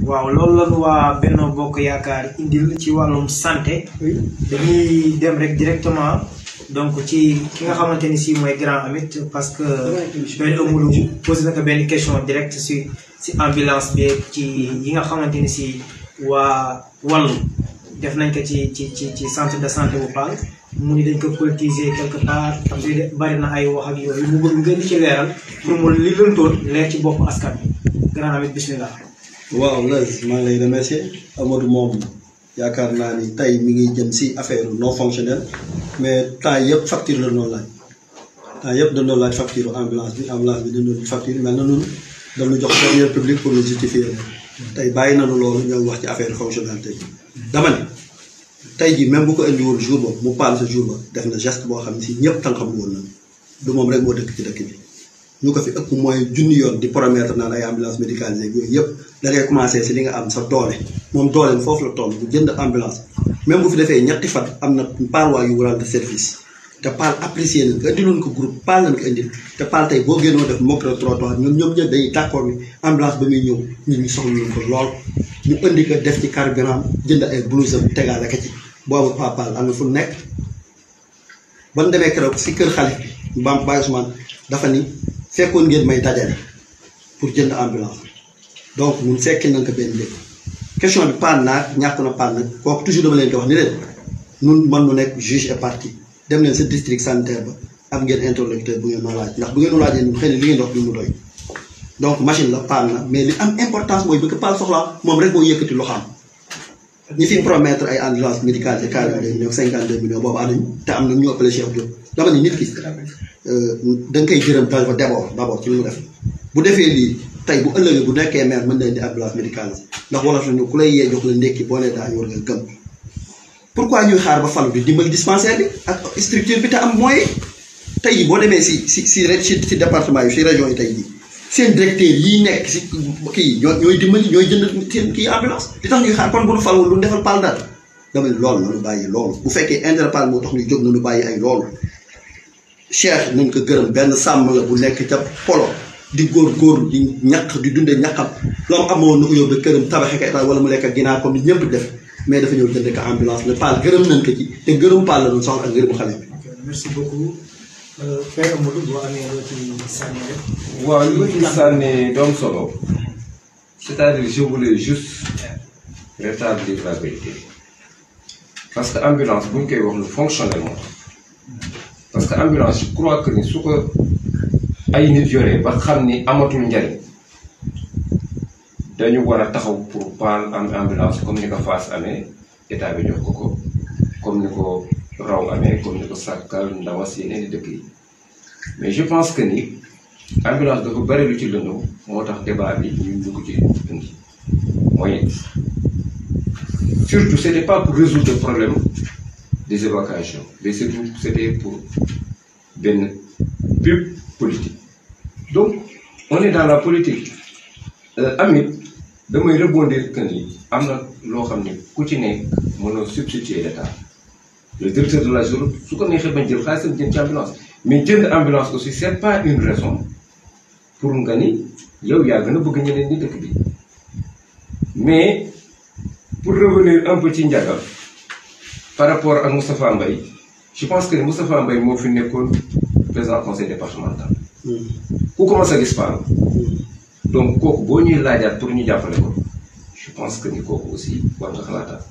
waaw loolu la ñu waa Benno Bokk Yaakaar indil ci wàllum santé dañuy dem rek directement donc ci ki nga xamante ni si mooy grand Amit parce que benn amulu posé na ko benn question direct si ambulance bi ci yi nga xamante ni si waa wàllu def nañ ko ci centre de santé bu Paal mu ni dañ ko politiser quelque part am bari na ay wax ak yooyu mu bëgg ngeen di ci leeral pour mu li lëntoon leer ci bopp askan bi grand Amit bismillah. waaw Laz maa ngi lay remercier Amadou moom yaakaar naa ni tey mi ngi jëm si affaire non fonctionnelle mais temps yëpp facture la doon laaj temps yëpp dañoo laaj facture ambulance bi dañoo laaj facture mel na ñun dañu jox dernier public pour ñu justifier tey bàyyi nañu loolu ñoo wax ci affaire fonctionnalité bi dama ne tey jii même bu ko indiwoon jour boobu mu paal sa jour ba def na geste boo xam ne si ñëpp tànqam woon na du moom rek moo dëkk ci dëkk bi ñu ko fi ëpp mooy junni yoon di promettre naan ay ambulance médicalisée yooyu yëpp da ngay commencé si li nga am sa doole moom dooleem foofu la toll bu jënd ambulance même bu fi defee ñetti fan am na parwaay yu rendre service te Paal apprécié nañ ko indiloon ko groupe Paal lañ ko indil te Paal tey boo génnoo def micro trottoir ñoom ñëpp dañuy d'accord ni ambulance ba muy ñëw ñun ñu soxla nañ ko lool ñu indi ko def ci carburant jënd ay blouse am tegaale ko ci boobu Paal am na fu nekk ban demee keroog si kër xalif bi Mbaam Baye Ousmane dafa ni fekkoon ngeen may dajale pour jënd ambulance donc ñun fekki nañ ko benn lépp question bi paan naag ñàkk na paan nag kooku toujours dama leen di wax ni leen ñun mën nu nekk juge et partie dem leen sa district sanitaire ba am ngeen interlocuteur bu ngeen ma laaj ndax bu ngeen laajee ñun xëy na li ngeen dox bi mu doy donc machine la paan na mais li am importance mooy bi ko Paal soxlaa moom rek moo yëkkati loxaam ñi fi promettre ay ambulance médicalisée 42 millions 52 millions boobu anañu te am na ñu ëppale Cheikh Diop dama ne nit ki da nga koy gërëm dafa d'abord ci li mu def bu defee lii tey bu ëllëgee bu nekkee maire mën na indi ambulance médicalisée ndax wala suñu ku lay yee jox la ndékki boo nee daa war nga gëm pourquoi ñuy xaar ba falu di dimbali dispensaire bi ak structure bi te am moyen tey jii boo demee si département yi si région yi tey jii seen directeur yi nekk si kii ñooy dimbali ñooy jënd seen kii ambulance li tax ñuy xaar kon bu nu falul lu defal Paal dara dama ne loolu nañu bàyyi loolu bu fekkee intérêt Paal moo tax ñu jóg nañu bàyyi ay loolu Cheikh nañ ko gërëm benn sàmm la bu nekk ca polo di góor di ñaq di dundee ñaqam loolu amoon na ko yóbbu këram tabaxee ko état wala mu lekk ak ginaar comme ni ñëpp def mais dafa ñëw jënd ko ambulance le Paal gërëm nañ ko ci te gërëm Paal la doon soxla ak ngërëmu xale bi. merci beaucoup Père Amadou boo amee loo ci sànni rek. waaw li ma ci sànni doom solo c'est-à-dire je voulais juste rétablir la vérité parce que ambulance bu ñu koy wax lu fonctionnellement parce que ambulance je crois que ni su ko ay nit yoree ba xam ni amatul njariñ dañu war a taxaw pour Paal am ambulance comme ni ko Fass amee état bi jox ko comme ni ko Raw amee comme ni ko Sakal Ndawas yeneen i dëkk yi mais je pense que ni ambulance dafa bari lu ci lëndëm moo tax débat bi ñu ko ci indi mooy surtout c'était pas pour résoudre le problème des évacuations mais surtout c'était pour benn pub politique donc on est dans la politique Amit damay rebondir que ni am na loo xam ne ku ci nekk mënoo substituer l'état le directeur de la journée su ko neexee bañ jël xaalisam jënd ci ambulance mais jënd ambulance aussi c'est pas une raison pour nga ni yow yaa gën a bëgg ñeneen ñi dëkk bi mais pour revenir un peu ci Ndiaga par rapport ak Moustapha Mbaye je pense que Moustapha Mbaye moo fi nekkoon président conseil départemental ku commencé gis Paal donc kooku boo ñuy laajaat pour ñu jàppale ko je pense que ni kooku aussi war nga xalaataat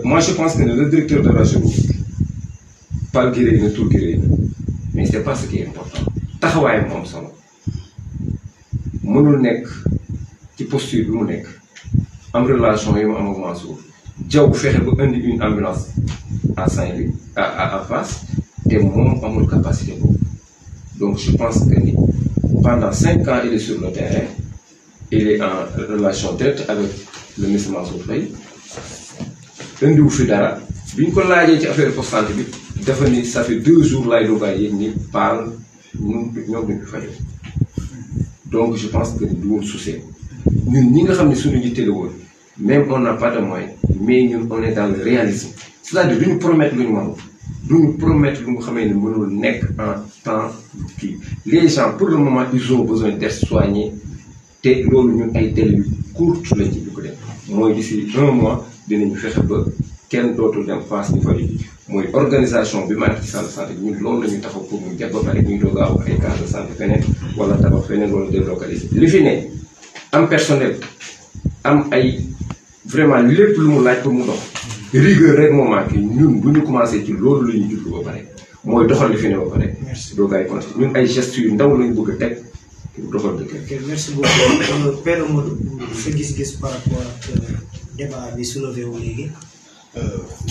moi je pense que le directeur de la région Paal Guiré na tur Guiré na mais c'est pas ce qui est important taxawaayam moom solo mënul nekk ci posture bi mu nekk am relation yi mu am ak Mansour Diaw fexe ba indi une ambulance à Saint-Louis à Fass te moom amul capacité boobu donc je pense que ni pendant 5 ans il est sur le terrain il est en relation directe avec le ministre Mansour Faye indiwu fi dara bi ñu ko laajee ci affaire poste santé bi dafa ni ça fait 2 jours laay doog yéeg ni Paal ñoom duñ fi fajoo donc je pense que du woon souci ñun ñi nga xam ne suñu yitte la woon même on n'a pas de moyens mais ñun on est dans le réalisme c'est-à-dire duñu promettre lu ñu mënul duñu promettre lu nga xamee ne mënul nekk en temps kii les gens pour le moment ils ont besoin d'être soignés te loolu ñun ay délai yu court lañ ci dugg def mooy d'ici 1 mois dinañu fexe ba kenn dootul dem face ñu fari mooy organisation bi manque ci centre de santé ñun loolu la ñu taxaw pour mu jag ba pare ñuy doog a am ay case de santé feneen wala tabax feneen wala délocaliser li fi ne am personnel am ay vraiment lépp lu mu laaj pour mu dox rigueur rek moo manqué ñun bu ñu commencé ci loolu la ñu jublu ba pare mooy doxal li fi ne ba pare doog ay conseil ñun ay gestes yu ndaw lañu bëgg a teg pour doxal dëkk. ok merci beaucoup Père Modou sa gis-gis par rapport ak débat bi soulevé wu léegi.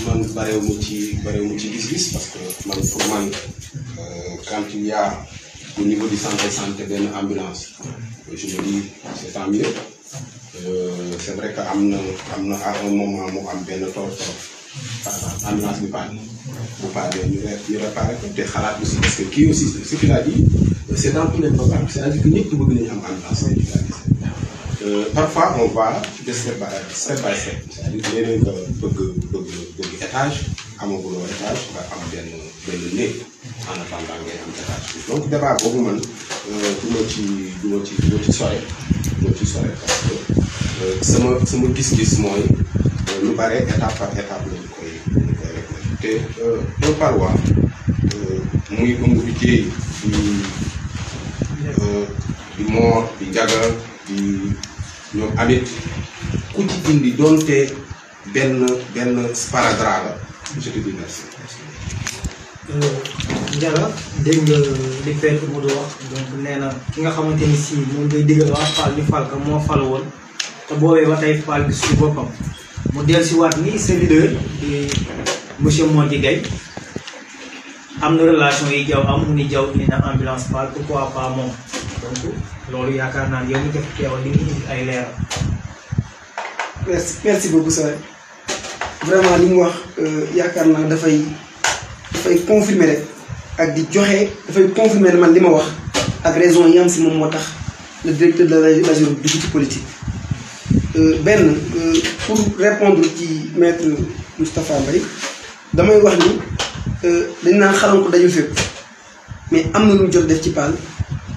man barewuma ci gis-gis parce que man pour man quand il y a au niveau du centre de santé benn ambulance je me dis c'est tant mieux c'est vrai que am na à un moment mu am benn toor ambulance bi panne bu panne ñu réparé ko te xalaat aussi parce que kii aussi ce qu'il a dit c'est dans tous les programmes c'est-à-dire que ñëpp bëgg nañu am ambulance parfois on va de step by step c'est-à-dire que léeg-léeg nga bëgg étage amaguloo étage nga am benn néeg en attendant ngay am étage donc débat boobu man du ma ci sore parce que sama gis-gis mooy lu bare étape par étape lañu koy régler te un parois muy ëmb bi jéey di moor di njaga di ñoom amit ku ci indi doonte benn sparadrap la je te dis merci. Ndiaga dégg nga li Père Modou wax donc nee na ki nga xamante ni si moom ngay digal waa Fall ñu fal ko moo fal woon te boobee ba tey Fall bi su boppam mu dellu si waat ni sa leader di monsieur Modji Gaye am na relation yi jaw am mu ni jaw indi na ambulance Fall pourquoi pas moom donc loolu yaakaar naa ne yow mi def teewal li indi ay leeral. merci beaucoup Sow vraiment li mu wax yaakaar naa dafay confirmer rek ak di joxe dafay confirmer man li ma wax ak raison yi am si moom moo tax le directeur de l'AGEROUTE dugg ci politique. benn pour répondre ci maître Moustapha Mbaye damay wax ni dañ naan xalam ko dajul fépp mais am na lu mu jot def ci Paal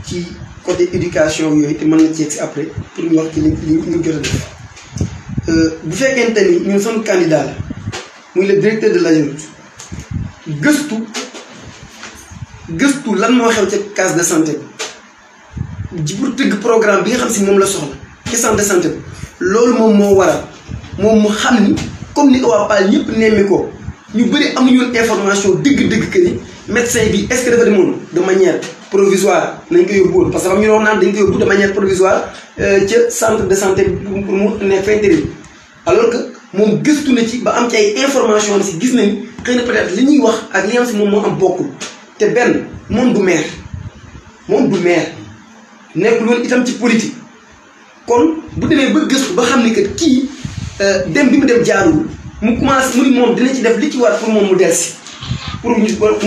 ci côté éducation yooyu te mën na ci yegg si après pour ñu wax ci li mu jot a def bu fekkente ni ñun sunu candidat la muy le directeur de l'AGEROUTE gëstu lan moo xew ca case de santé bi pour tëgg programme bi nga xam si moom la soxla ci centre de santé bi loolu moom moo waral moom mu xam ni comme ni ko waa Paal ñëpp nemmi ko ñu bëri amuñu woon information dëgg-dëgg que ni médecin bi est-ce que dafa demoon de manière provisoire nañ ko yóbbu woon parce que xam ñu wax naan dañ ko yóbbu de manière provisoire ca centre de santé pour mu nekk fa intérim alors que moom gëstu na ci ba am ci ay information si gis nañ xëy na peut-être li ñuy wax ak li nga xam si moom moo am bokkul te benn moom du maire nekkul woon itam ci politique kon bu demee ba gëstu ba xam ni que kii dem bi mu dem jaarul mu commencé mu ni moom dina ci def li ci war pour moom mu delsi pour mu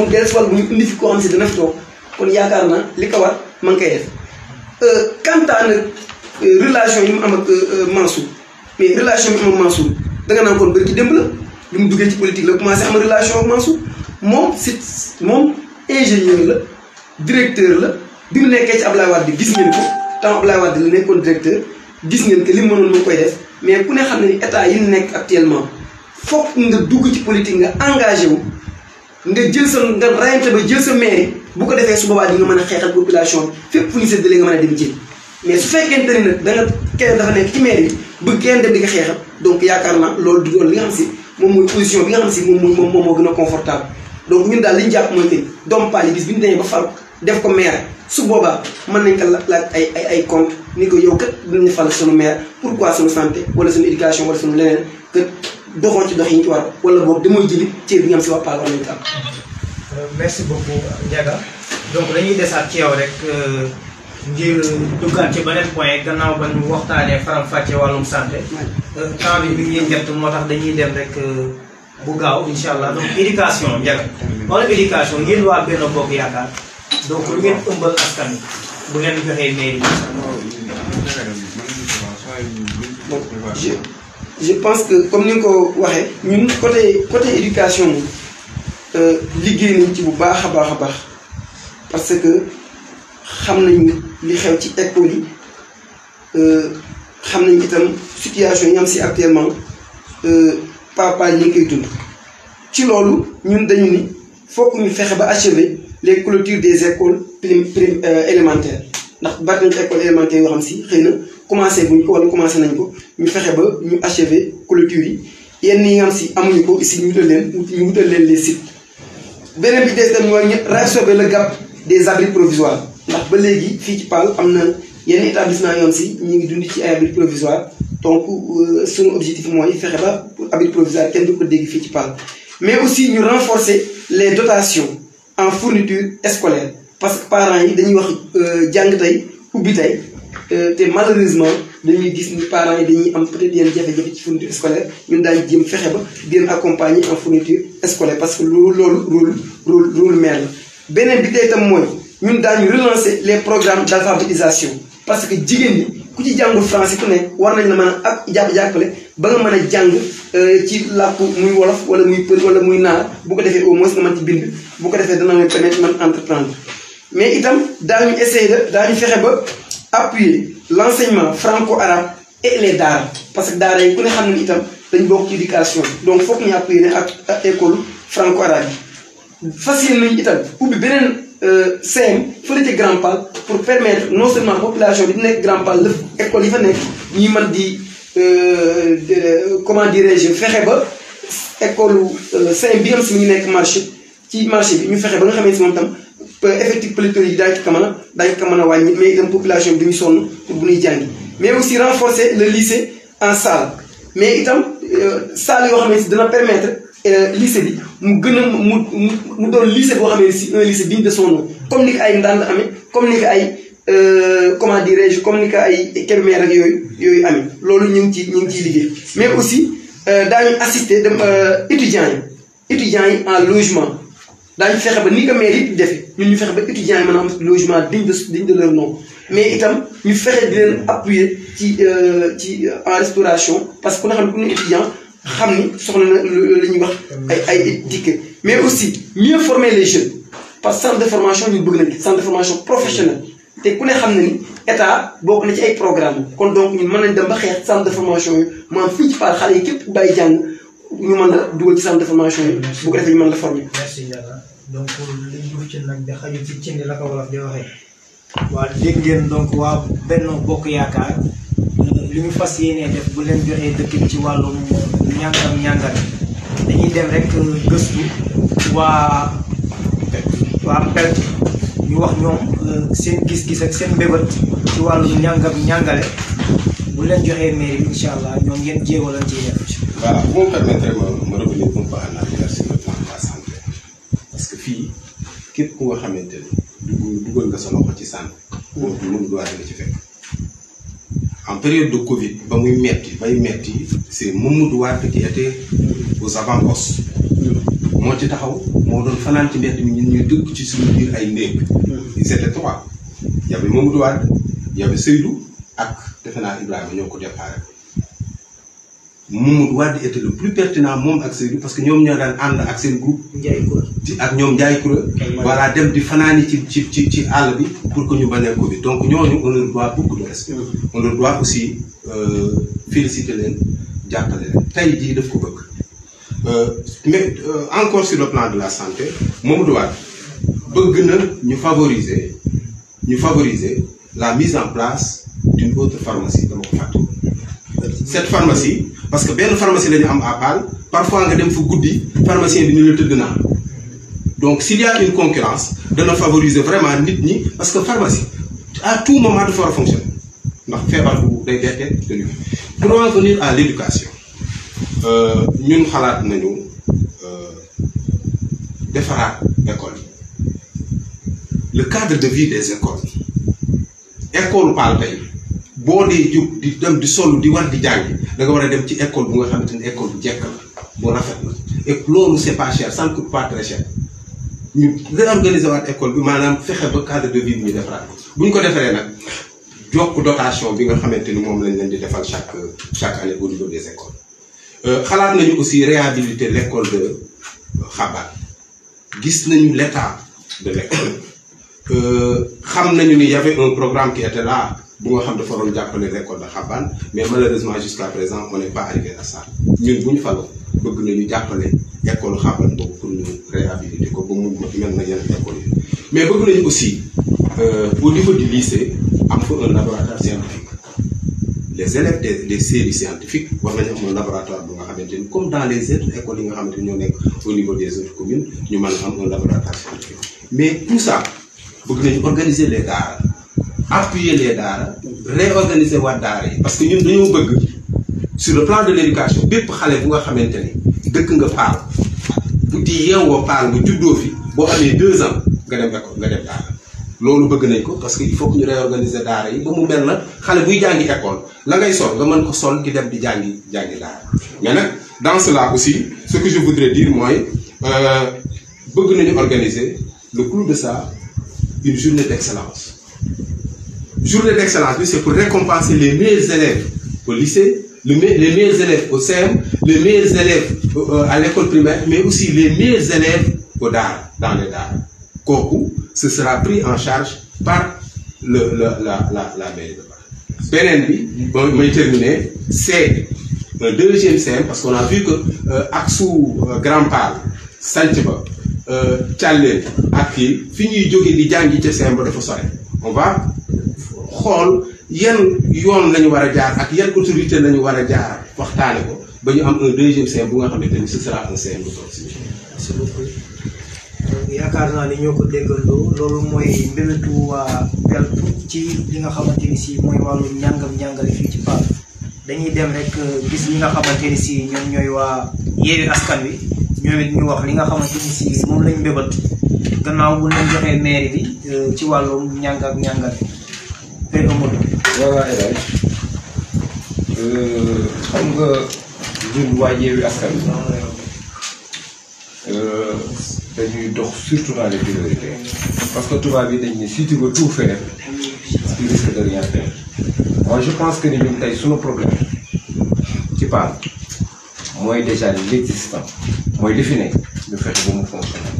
delsi wala bu ñu indi fi koo xam si dana fi toog kon yaakaar naa li ko war ma ngi koy def quant à nag relation yi mu am ak Mansour mais relation yi mu am ak Mansour danga naan kon bëri ci démb la bi mu duggee ci politique la commencé am relation ak Mansour moom ingénieur la directeur la bi mu nekkee ci Ablaye Wade gis ngeen ko temps Ablaye Wade la nekkoon directeur gis ngeen que li mu mënoon mu koy def mais ku ne xam ne ni état yi nekk actuellement fokk nga dugg ci politique nga engagé wu nga jël sa nga rayante ba jël sa mairie bu ko defee su boobaa di nga mën a xeexal population fépp fu ñu séddalee nga mën a dem jël mais su fekkente ni nag da nga kenn dafa nekk ci mairie bi bëgg kenn dem di ko xeexal donc yaakaar naa loolu du doon li nga xam si moom mooy position bi nga xam si moom moo gën a confortable donc ñun daal li ñu jàpp mooy que doomu Paal yi bis bi ñu demee ba fal def ko maire su boobaa mën nañ ko laaj ay compte ni ko yow kat dinañu fal sunu maire pourquoi sunu santé wala sunu éducation wala sunu leneen que doxoon ci dox yi ñu ci war wala boog damay jëli cër bi nga xam si waa Paal war nañu ko am. merci beaucoup Ndiaga donc dañuy desaat ci yow rek ngir duggaan ci beneen point gannaaw ba ñu waxtaanee faram-fàccee wàllum santé temps bi mi ngi njëkk moo tax dañuy dem rek bu gaaw incha allah donc éducation Ndiaga wala éducation yéen waa Benno Bokk Yaakaar donc lu ngeen ëmbal askan wi bu ngeen joxee mairie bi. je pense que comme ni nga ko waxee ñun côté éducation liggéey nañ ci bu baax a baax parce que xam nañu li xew ci école yi xam nañ itam situation yi am si actuellement papa ñi ngi koy dund ci loolu ñun dañu ni fokk ñu fexe ba achever les clôtures des écoles élémentaires ndax bari nañ ci école élémentaire yoo xam si xëy na commencé buñ ko wala commencé nañ ko ñu fexe ba ñu achever clôture yi yenn yi nga xam si amuñu ko ici ñu wutal leen les sites. beneen bi des tam mooy ñu résorber le gap des abris provisoires ndax ba léegi fii ci Paal am na yenn établissement yoon si ñu ngi dund ci ay abris provisoires donc suñu objectif mooy fexe ba pour abri provisoire kenn du ko dégg fii ci Paal. mais aussi ñu renforcer les dotations en fourniture scolaire parce que parents yi dañuy wax jàng tey ubbi tey te malheureusement dañuy gis ni parents yi dañuy am peut-être yenn jafe-jafe ci fourniture scolaire ñun daañu jéem fexe ba di leen accompagner en fourniture scolaire parce que loolu rôle mère la. beneen bi tey tam mooy ñun daañu relancer les programmes d'alphabétisation parce que jigéen ñi ku ci jàngul français ku nekk war nañ la mën a ak jàppale ba nga mën a jàng ci làkku muy wolof wala muy pël wala muy naar bu ko defee au moins nga mën ci bind bu ko defee dana leen permettre mën entreprendre. mais itam daañu essayer daañu fexe ba appuyer l'enseignement franco-arabe et les daara parce que daara yi ku ne xam ne itam dañu bokk ci éducation donc foog ñu appuyer ne ak école franco-arabe yi. fas yéene nañu itam ubbi beneen CM fële ca Grand Pal pour permettre non seulement population bi di nekk Grand Pal lëf école yi fa nekk ñuy mën di comment dirais-je fexe ba école CM bi nga xam si mu ngi nekk marché bi ñu fexe ba nga xamante si moom tam effectif pléthorique yi daañu ko mën a wàññi mais itam population bi duñu sonn pour bu ñuy jàngi mais aussi renforcer le lycée en salle mais itam salle yoo xamante si dana permettre lycée bi mu gën a mu doon lycée boo xamante si un lycée digne de son nom comme ni ko ay Ndande amee comme ni ko ay comment dirais-je comme ni ko ay Kébémer ak yooyu amee loolu ñu ngi ciy liggéey mais aussi daañu assister dem étudiants yi en logement daañu fexe ba ni ko maire yi defee ñun ñu fexe ba étudiants yi mën a am logement digne de leur nom mais itam ñu fexe di leen appuyer ci en restauration parce que ku nga xam ne ku ne étudiant xam ni soxla na la ñuy wax ay ticket mais aussi mieux former les jeunes parce que centre de formation ñu bëgg nañ centre de formation professionnelle te ku ne xam na ni état bokk na ci ay programme kon donc ñun mën nañ dem ba xeex centre de formation yi maanaam fii ci Paal xale yi képp bàyyi jàng ñu mën a dugal ci centre de formation yi bu ko defee ñu mën la former. merci Yàlla donc liñ dugg ci nag da xaju ci cindi la ko wolof di waxee waa dégg ngeen donc waa Benno Bokk Yaakaar li ñu fas yéenee def bu leen joxee dëkk bi ci wàllum ñàngal dañuy dem rek gëstu waa PELT ñu wax ñoom seen gis-gis ak seen mbébét ci wàllum ñàngale bu leen joxee mairie bi incha allah ñoom ngeen jéego lañ ciy def. voilà bu ma permettre ma revenir un peu en arrière sur le plan de la santé parce que fii képp ku nga xamante ni dugal nga sa loxo ci santé boobu mënu doit nga ci fekk. En période de Covid, c'est Mamadou Wade qui était aux avant-postes. Moi, je suis ils étaient trois. Il y avait Mamadou Wade, il y avait Seydou et Ibrahima qui départ. Mamadou Wade était le plus pertinent avec Seydou parce que nous avons un accès groupe ak ñom jaay kura voilà dem di fanani ci àll bi pour que ñu bañ a Covid donc ñooñu on leur doit beaucoup de respect on leur doit aussi féliciter leen jàppale leen tey jii daf ko bëgg mais encore sur le plan de la santé Mamadou Wade bëgg na ñu favoriser la mise en place d'une autre pharmacie dama ko fàtte cette pharmacie parce que benn pharmacie la ñu am à Paal parfois nga dem fa guddi pharmacien bi ñu la tëdd naa donc s'il y a une concurrence dana favoriser vraiment nit ñi parce que pharmacie à tout moment dafa war a fonctionner ndax feebar bu day bette de pour en venir à l'éducation ñun xalaat nañu defaraat école le cadre de vie des écoles école Paal tey boo dee jóg di dem di solu di war di jàngi da nga war a dem ci école bu nga xamante ni école bu jekk la bu rafet la et loolu c'est pas cher ça ne coûte pas très cher ñu réorganiser waat école bi maanaam fexe ba cadre de vie bi ñu defaraat bu ñu ko defaree nag jokk dotation bi nga xamante ni moom lañ leen di defal chaque année au niveau des écoles xalaat nañu aussi réhabiliter l'école de Xabaar gis nañu l'état de l'école xam nañu ni y avait un programme qui était là bu nga xam dafa doon jàppale l'école de Xabane mais malheureusement jusqu'à présent on n'est pas arrivé à ça ñun bu ñu faloo bëgg nañu jàppale école Xabane boobu pour ñu réhabiliter ko ba mu mel na yeneen école yi mais bëgg nañu aussi au niveau du lycée am fa un laboratoire scientifique les élèves des séries scientifiques war nañu am un laboratoire bu nga xamante ni comme dans les autres écoles yi nga xamante ni ñoo nekk au niveau des autres communes ñu mën a am un laboratoire scientifique mais tout ça bëgg nañu organiser les daara appuyer les daara réorganiser waat daara yi parce que ñun dañoo bëgg sur le plan de l'éducation bépp xale bu nga xamante ni dëkk nga Paal bu di yeewoo Paal nga juddoo fi boo amee 2 ans nga dem école nga dem daara loolu bëgg nañ ko parce que il faut que ñu réorganiser daara yi ba mu mel na xale buy jàngi école la ngay sol nga mën ko sol di dem di jàngi daara mais nag dans cela aussi ce que je voudrais dire mooy bëgg nañu organiser le clou de ça une journée d'excellence. Journée d'excellence, c'est pour récompenser les meilleurs élèves au lycée, les meilleurs élèves au CM, les meilleurs élèves à l'école primaire, mais aussi les meilleurs élèves au DAR, dans les DAR. Kooku, ce sera pris en charge par la mairie de Paal. Beneen bi mooy terminer, c'est un deuxième CM parce qu'on a vu que aksu Grand Paal sanc ba Thialène ak kii fi ñuy jóge di jàngi ca CM ba dafa sore. On va xool yan yoon lañu war a jaar ak yan autorité lañu war a jaar waxtaane ko ba ñu am un deuxième CM bu nga xamante ni ce sera un CM de proximité. merci beaucoup yaakaar naa ni ñoo ko déggandoo loolu mooy mbébétu waa Peltu ci li nga xamante ni si mooy wàllu njàngale fii ci Paal dañuy dem rek gis ñi nga xamante ni si ñoom ñooy waa Yewwi Askan Wi ñoom it ñu wax li nga xamante ni si moom lañ mbébét gannaaw bu leen joxee mairie bi ci wàllum njàngale. voilà El Hadj xam nga ñun waa Yewwi Askan Wi dañuy dox surtout dans les priorités parce que tubaab yi dañ ne si tu veux tout faire tu risques de rien faire. Moi je pense que ni ñun tey sunu problème ci Paal mooy déjà l'existant mooy li fi nekk ñu fexe ba mu fonctionner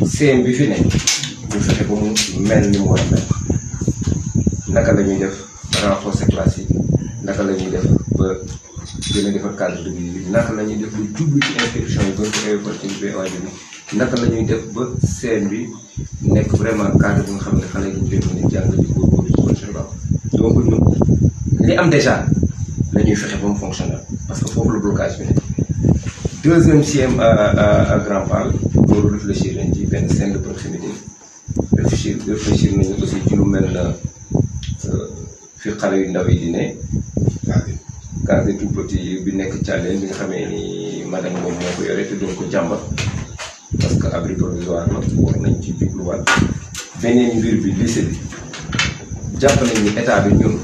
CM bi fi nekk ñu fexe ba mu mel ni mu war a mel. naka la ñuy def renforcer classe yi naka la ñuy def ba gën a defar cadre de vie bi naka la ñuy def ba jublu ci inscription yi gën ko évoluer bi naka la ñuy def ba CM bi nekk vraiment cadre bu nga xam ne xale yi dañu leen mën a jàng di góorgóorlu ci fonctionnement donc ñun li am déjà la ñuy fexe ba mu fonctionner parce que foofu la blocage bi nekk. deuxième CM à Grand Paal loolu réfléchir nañ ci benn scène de proximité réfléchir nañu aussi ci lu mel na. fi xale yu ndaw yi di ne case tout petit bi nekk Thialène bi nga xamee ni madame moom moo ko yore te doon ko jàmbat parce que abri provisoire la war nañ ci jubluwaat beneen mbir bi lycée bi jàpp nañ ni état bi ñun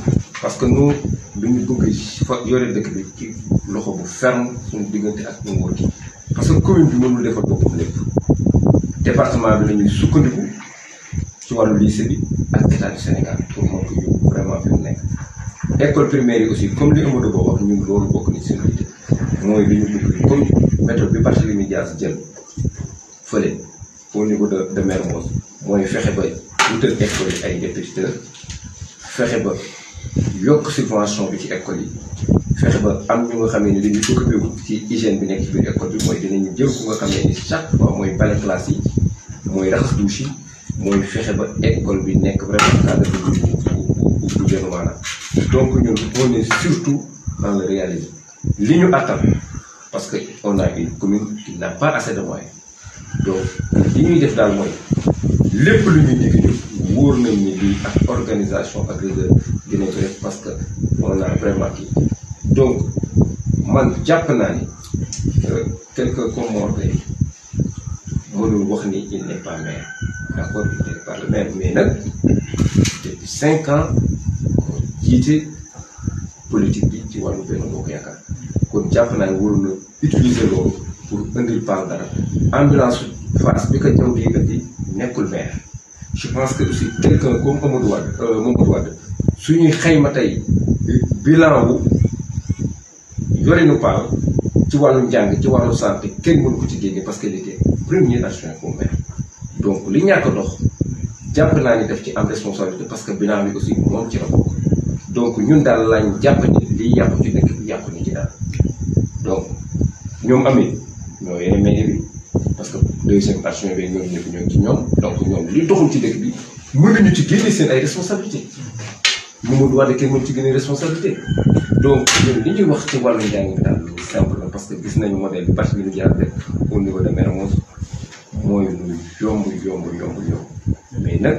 parce que nous duñu bëgg fa yore dëkk bi ci loxo bu ferme suñu diggante ak nguur gi parce que commune bi mënul defal boppam lépp département bi la ñuy sukkandiku ci wàllu lycée bi ak état du Sénégal pour mën ko yóbbu vraiment fi mu nekk. école primaire yi aussi comme li Amadou Ba wax ñun loolu bokk na ci suñu liggéey mooy li ñu bëgg comme méthode bi Barthélémy Dias jël fële au niveau de Mermoz mooy fexe ba wutal école yi ay répétiteurs fexe ba yokk subvention bi ci école yi fexe ba am ñu nga xamee ni dañuy occupé wu ci hygiène bi nekk ci biir école bi mooy dinañu jël ku nga xamee ni chaque fois mooy bale classe yi mooy raxas douche yi mooy fexe ba école bi nekk vraiment cadre bu gën maanaam donc ñun on est surtout dans le réalisme li ñu attan parce que on a une commune qui n'a pas assez de moyens donc li ñuy def daal mooy lépp lu ñuy dégg wóor nañ ni lii ak organisation ak rigueur dinañ ko def parce que on a vraiment kii donc man jàpp naa ni quelqu'un comme Mor Gueye mënul wax ni il n'est pas maire d'accord il n'est pas le maire mais nag depuis 5 ans jiite politique bi ci wàllu Benno Bokk Yaakaar kon jàpp naa ne waroon na utiliser loolu pour indil Paal dara ambulance Fass bi ko jaww ji indi nekkul maire je pense que aussi quelqu'un comme Mamadou Wade suñuy xayma tey bilan wu yorinu Paal ci wàllu njàng ci wàllu santé kenn mënu ko ci génne parce que il était premier adjoint au maire donc li ñàkk dox jàpp naa ni daf ci am responsabilité parce que bilan bi aussi moom ci la bokk donc ñun daal lañ jàpp ni liy yàqu ci dëkk bi yàqu ni ci daal donc ñoom amee ñoo yore mairie bi parce que deuxième partenaire bi ñoom ñëpp ñoo ci ñoom donc ñoom li doxul ci dëkk bi mënuñu ci génne seen ay responsabilité Mamadou Wade kenn mënu ci génne responsabilité donc ñun li ñuy wax ci wàllu njàng bi daal lu simple la parce que gis nañu modèle bi parti bi ñu jaar rek au niveau de Mermoz mooy lu yomb mais nag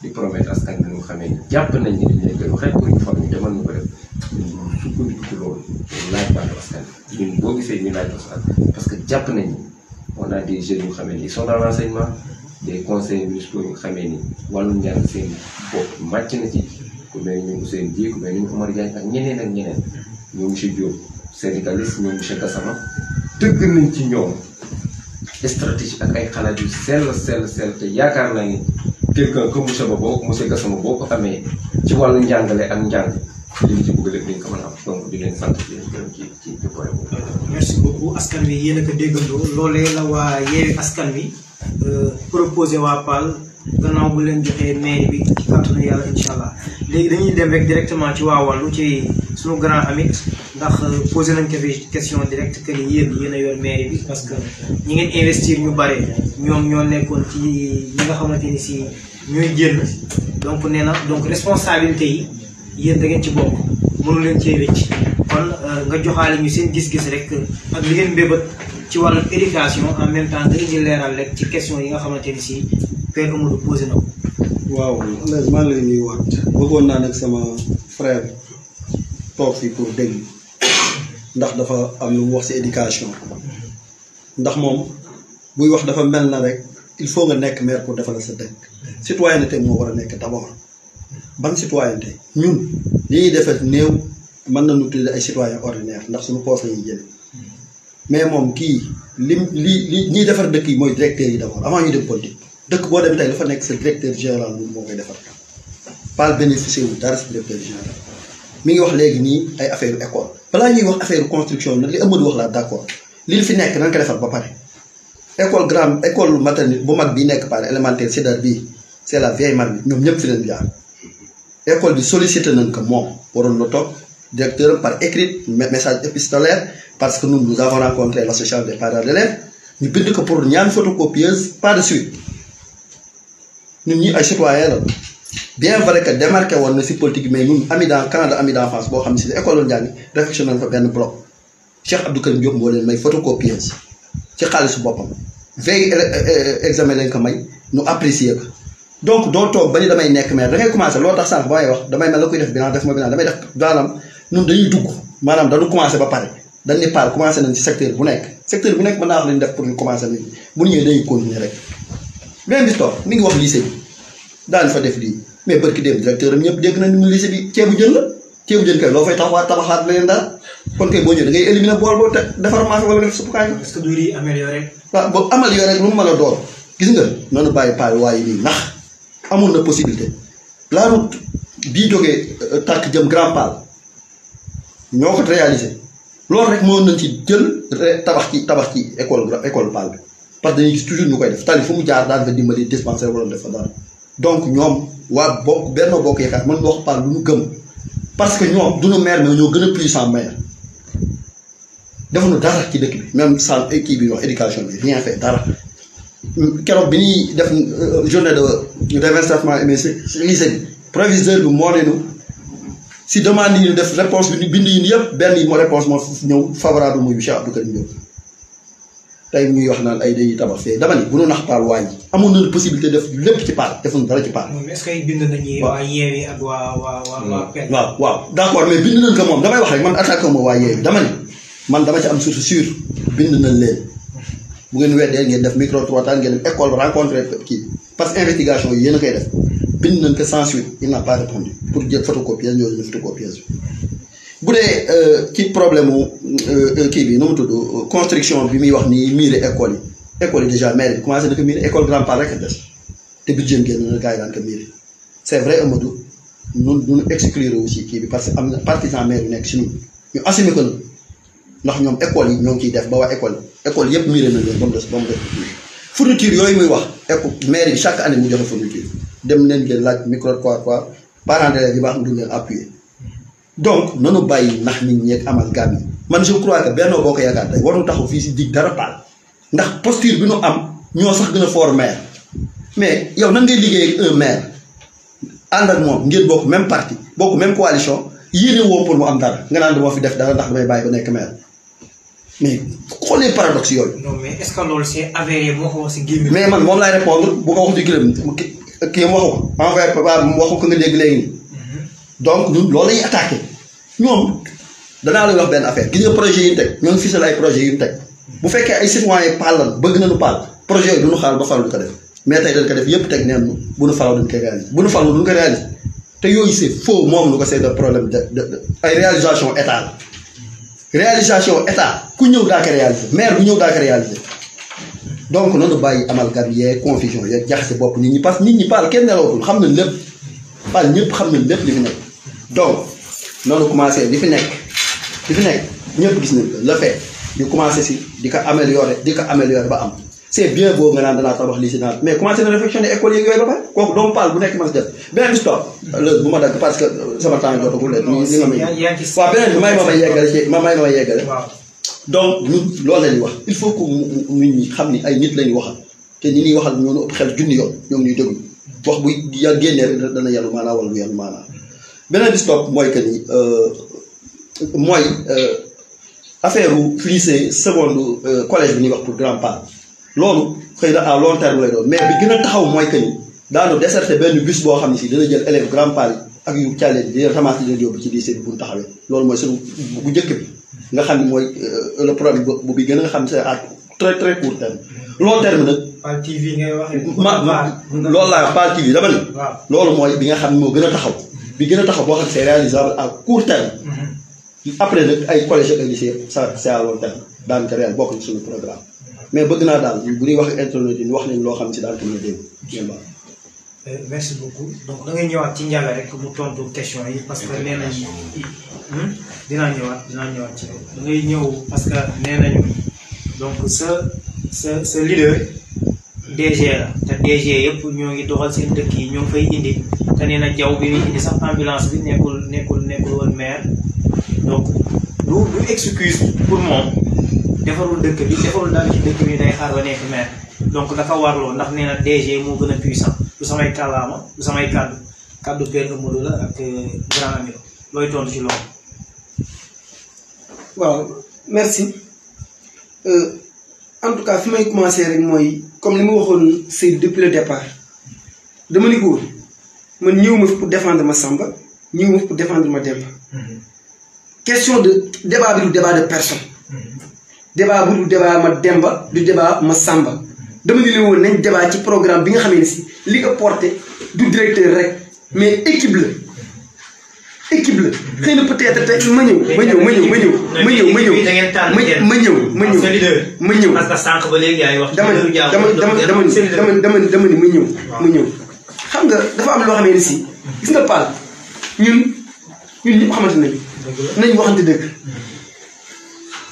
di promettre askan bi ñu xamee ni jàpp nañ ni dañ leen koy waxee pour une fois ñu demal ñu ko def ñu sukkandiku ci loolu laaj baatu askan bi ñun boo gisee ñu laaj askan parce que jàpp nañ ni on a des jeunes yu xamee ni ils sont dans l'enseignement des conseils municipaux yu xamee ni wàllu njàng seen bopp màcc na ci ku mel ni Ousseynou Dieng ku mel ni Omar Diagne ak ñeneen ñoom monsieur Diop syndicaliste ñoom monsieur Gassama tëgg nañ ci ñoom stratégie ak ay xalaat yu sell te yaakaar naa ni quelqu'un comme monsieur Ba boo monsieur Gassama boo ko amee ci wàllu njàngale ak njàng li ñu ci bëgg lépp dañ ko mën a am donc di leen sant di leen gërëm ci point boobu. merci beaucoup askan wi yéen a ko déggandoo loolee la waa Yewwi Askan Wi proposé waa PAL gannaaw bu leen joxee mairie bi ci kàttanu yàlla incha allah léegi dañuy dem rek directement ci waa wàllu ci suñu grand amit ndax posé nañ ko fi question directe que ni yéen a yor mairie bi parce que ñi ngeen investir ñu bare ñoom ñoo nekkoon ci ñi nga xamante ni si ñooy génn donc nee na donc responsabilité yi yéen da ngeen ci bokk mënu leen cee wécc kon nga joxaale ñu seen gis-gis rek ak li ngeen mbébét ci wàllu éducation en même temps nga indi leeral rek ci question yi nga xamante ni si Père Amadou posé na ko. waaw Blaise maa ngi lay nuyuwaat bëggoon naa nag sama frère toog fii pour déglu ndax dafa am lu mu wax ci éducation ndax moom buy wax dafa mel na rek il faut nga nekk maire pour defal sa dëkk citoyenneté moo war a nekk d'abord ban citoyenneté ñun li ñuy defar néew mën nañu tudd ay citoyen ordinaire ndax suñu poche la ñuy jëlee mais moom kii li ñuy defar dëkk yi mooy directeur yi d'abord avant ñu dem politique dëkk boo dem tey dafa nekk sa directeur général moom moo koy defar PAL bénéficié wu dara si directeur général mi ngi wax léegi nii ay affaire école balaa ñuy wax affaire construction nag li Amadou wax laa d'accord li fi nekk na nga ko defar ba pare école grande école maternelle bu mag bi nekk par élémentaire Sédar bii c'est la vieille Marmite ñoom ñëpp fi leen jaar école bi sollicité nañ ko moom waroon na toog directeur par écrit message épistolaire parce que nous avons rencontré l'association des parents d'élèves ñu bind ko pour ñaan photocopieuse pas de suite ñun ñi ay citoyens la bien vrai que démarqué woon na si politique mais ñun ami dans camp de ami d'enfance boo xam ne si école la njàng réflexion nañ fa benn bloc Cheikh Abdou Karim Diop moo leen may photocopieuse ci xaalisu boppam veille examen lañ ko may ñu apprécier ko donc doo toog ba ni damay nekk maire da ngay commencé loo tax sànq ba may wax damay mel la koy def bilan def ma bilan damay def maanaam ñun dañuy dugg maanaam dañu commencé ba pare dañ ne PAL commencé nañ ci secteur bu nekk mën naa wax lañu def pour ñu commencé nañ bu ñëwee dañuy continuer rek même bi toog mi ngi wax lycée bi daan fa def lii mais barki dem directeur am ñëpp dégg nañ ni mu lycée bi ceebu jën la ceebu jën kay loo fay tabaxaat leneen dara kon kay boo ñëwee da ngay éliminer bool boo te defar maafe wala nga def suppu kaay. est-ce que du lii amélioré. waaw boobu amélioré rek lu mu mën a door gis nga noonu bàyyi PAL waaye nii ndax amoon na possibilité la route bii jógee tàkk jëm Grand PAL ñoo ko réalisé loolu rek moo nañ ci jël tabax ci école PAL bi parce que dañuy gis toujours ñu koy def tali fu mu jaar daan nga dimbali dispensaire wala def fa dara donc ñoom waa Benno Bokk Yaakaar mën nga wax PAL lu ñu gëm parce que ñoom duñu maire mais ñoo gën a puissant maire defuñu dara ci dëkk bi même sans kii bi wax éducation bi rien fait dara keroog bi ñuy def journée de d'investissement émission lycée bi proviseur bi moo neenu si demande yi ñu def réponse bi ñu bind yi yëpp benn yi moo réponse moo ñëw favorable muy Cheikh Abdou Karim Diop tey ñuy wax naan ay dañuy tabax fee dama ni bu ñu nax PAL wàññi amoon nañu possibilité def lépp ci PAL defuñu dara ci PAL. est-ce que bind nañu waa Yewwi ak waa PEN. waaw d'accord mais bind nañ ko moom damay wax rek man attaqué ma waa Yewwi dama ni man dama ci am source sûre bind nañ leen bu ngeen weddee ngeen def micro trottoir ngeen def école rencontré kii parce que investigation yi yéen a koy def bind nañ ko sans suite il n'a pas répondu pour jël photocopieuse ñoo jël photocopieuse bu dee ci problème mu kii bi nu mu tudd construction bi muy wax nii miire école yi déjà maire bi commencé na ko miire école Grand PAL rek a des te budget génn na gars yi daan ko miire c'est vrai Amadou ñun duñu exclure aussi kii bi parce que am na partisan maire yu nekk si ñun ñu assumé ko nag ndax ñoom école yi ñoo ngi ciy def ba waa école yëpp miire nañ leen ba mu des fourniture yooyu muy wax école maire yi chaque année mu joxe fourniture dem leen ngeen laaj micro quoi parents d'élèves yi baax na duñ leen appuyer donc nanu bàyyi ndax nit ñi ak amalgame yi man je crois que Benno Bokk Yaakaar tey waruñu taxaw fii si dig dara paal ndax posture bi nu am ñoo sax gën a fort maire mais yow nan ngay liggéey ak un maire ànd ak moom ngeen bokk même parti bokk même coalition yéene woo pour mu am dara nga naan dama fi def dara ndax damay bàyyi ba nekk maire mais xoolee paradoxe yooyu. non mais est-ce que loolu c'est avéré moo ko wax si gémmiñ. mais man moom laay répondre bu ko wax ci gërëm kii mu waxu ko envoyé papa mu waxu ko nga dégg léegi nii donc ñun loolu lañuy attaqué ñoom danaa lay wax benn affaire gis nga projet yi ñu teg ñoo ngi fisal ay projet yu ñu teg bu fekkee ay citoyen paal lan bëgg nañu paal projet yooyu duñu xaar ba falu du ko def mais tey dañ ko def yépp teg neen bu nu faloo duñ koy réaliser bu nu faloo duñ ko réaliser te yooyu c'est faux moom lu ko c'est un problème de ay réalisation état la réalisation état ku ñëw daa ko réaliser maire bu ñëw daa ko réaliser donc noonu bàyyi amalgame yee confusion yeeg jaxase bopp nit ñi parce que nit ñi paal kenn nelawatul xam nañ lépp paal ñëpp xam nañ lépp li fi nekk donc noonu commencé li fi nekk ñëpp gis nañ ko le fait ñu commencé si di ko améliorer ba am c'est bien beau nga naan danaa tabax lii si naan mais commencé na réflexionner école yeeg yooyu ba pare kooku doomu paal bu nekk ma si def beneen bi stop léegi bu ma dagg parce que sama temps jotagul leen li nga may waaw beneen bi may ma yeggale donc ñun loolu la ñuy wax il faut que nit ñi xam ni ay nit la ñuy waxal te ñi ñuy waxal ñoo ëpp xel junni yoon ñoo ngi ñuy déglu wax bu ya génnee rek dana yàllu maanaa wala du yàllu maanaa beneen bi stop mooy que ni affaire lycée seconde collège bi ñuy wax pour grand part loolu xëy na à long terme lay doon mais bi gën a taxaw mooy que ni daanu déserté benn bus boo xam ne si dina jël élève grand part yi ak yu càlleen bi dina ramas di leen yóbbu ci lycée bi bu ñu taxawee loolu mooy sunu bu njëkk bi nga xam ne mooy le problème bu bi gën a nga xam ne c'est à très très court terme long terme nag Pal TV ngay wax loolu laa Pal TV dama ni loolu mooy bi nga xam ne moo gën a taxaw bi gën a taxaw boo xam ne c'est réalisable à court terme après nag ay collège ak ay lycée ça c'est à long terme daan ko réel bokk ci suñu programme mais bëgg naa daal bu ñuy wax internet yi wax nañ loo xam si daal ko mën a dégg merci beaucoup donc da ngay ñëwaat ci Ndiaga rek mu tontu question yi parce que nee nañu dinaa ñëwaat ci da ngay ñëw parce que nee nañu donc sa leader DG la te DG yëpp ñoo ngi doxal seen dëkk yi ñoo ngi fay indi te nee na jaww bi muy indi sax ambulance bi nekkul woon maire donc du excuse pour moom defarul dëkk bi defarul daal ci dëkk bi day xaar ba nekk maire donc dafa warloo ndax nee na DG moo gën a puissant du samay kàllaama du samay kàddu Père Modou la ak grand ami looy tontu ci loolu. waaw merci en tout cas fi may commencer rek mooy comme li ma waxoon c'est depuis le départ dama ni ko man ñëw ma fi pour défendre ma Samba ñëw ma fi pour défendre ma Demba. question de débat bi du débat de personne. débat bu du débat ma Demba du débat ma Samba dama ni leen woon nañ débat ci programme bi nga xamee ne si li ko porté du directeur rek mais équipe la xëy na peut-être tey ma ñëw. parce que sànq ba léegi yaay wax. dama ñëw xam nga dafa am loo xamee ne si gis nga Pal ñun ñëpp xamante nañ waxante dëgg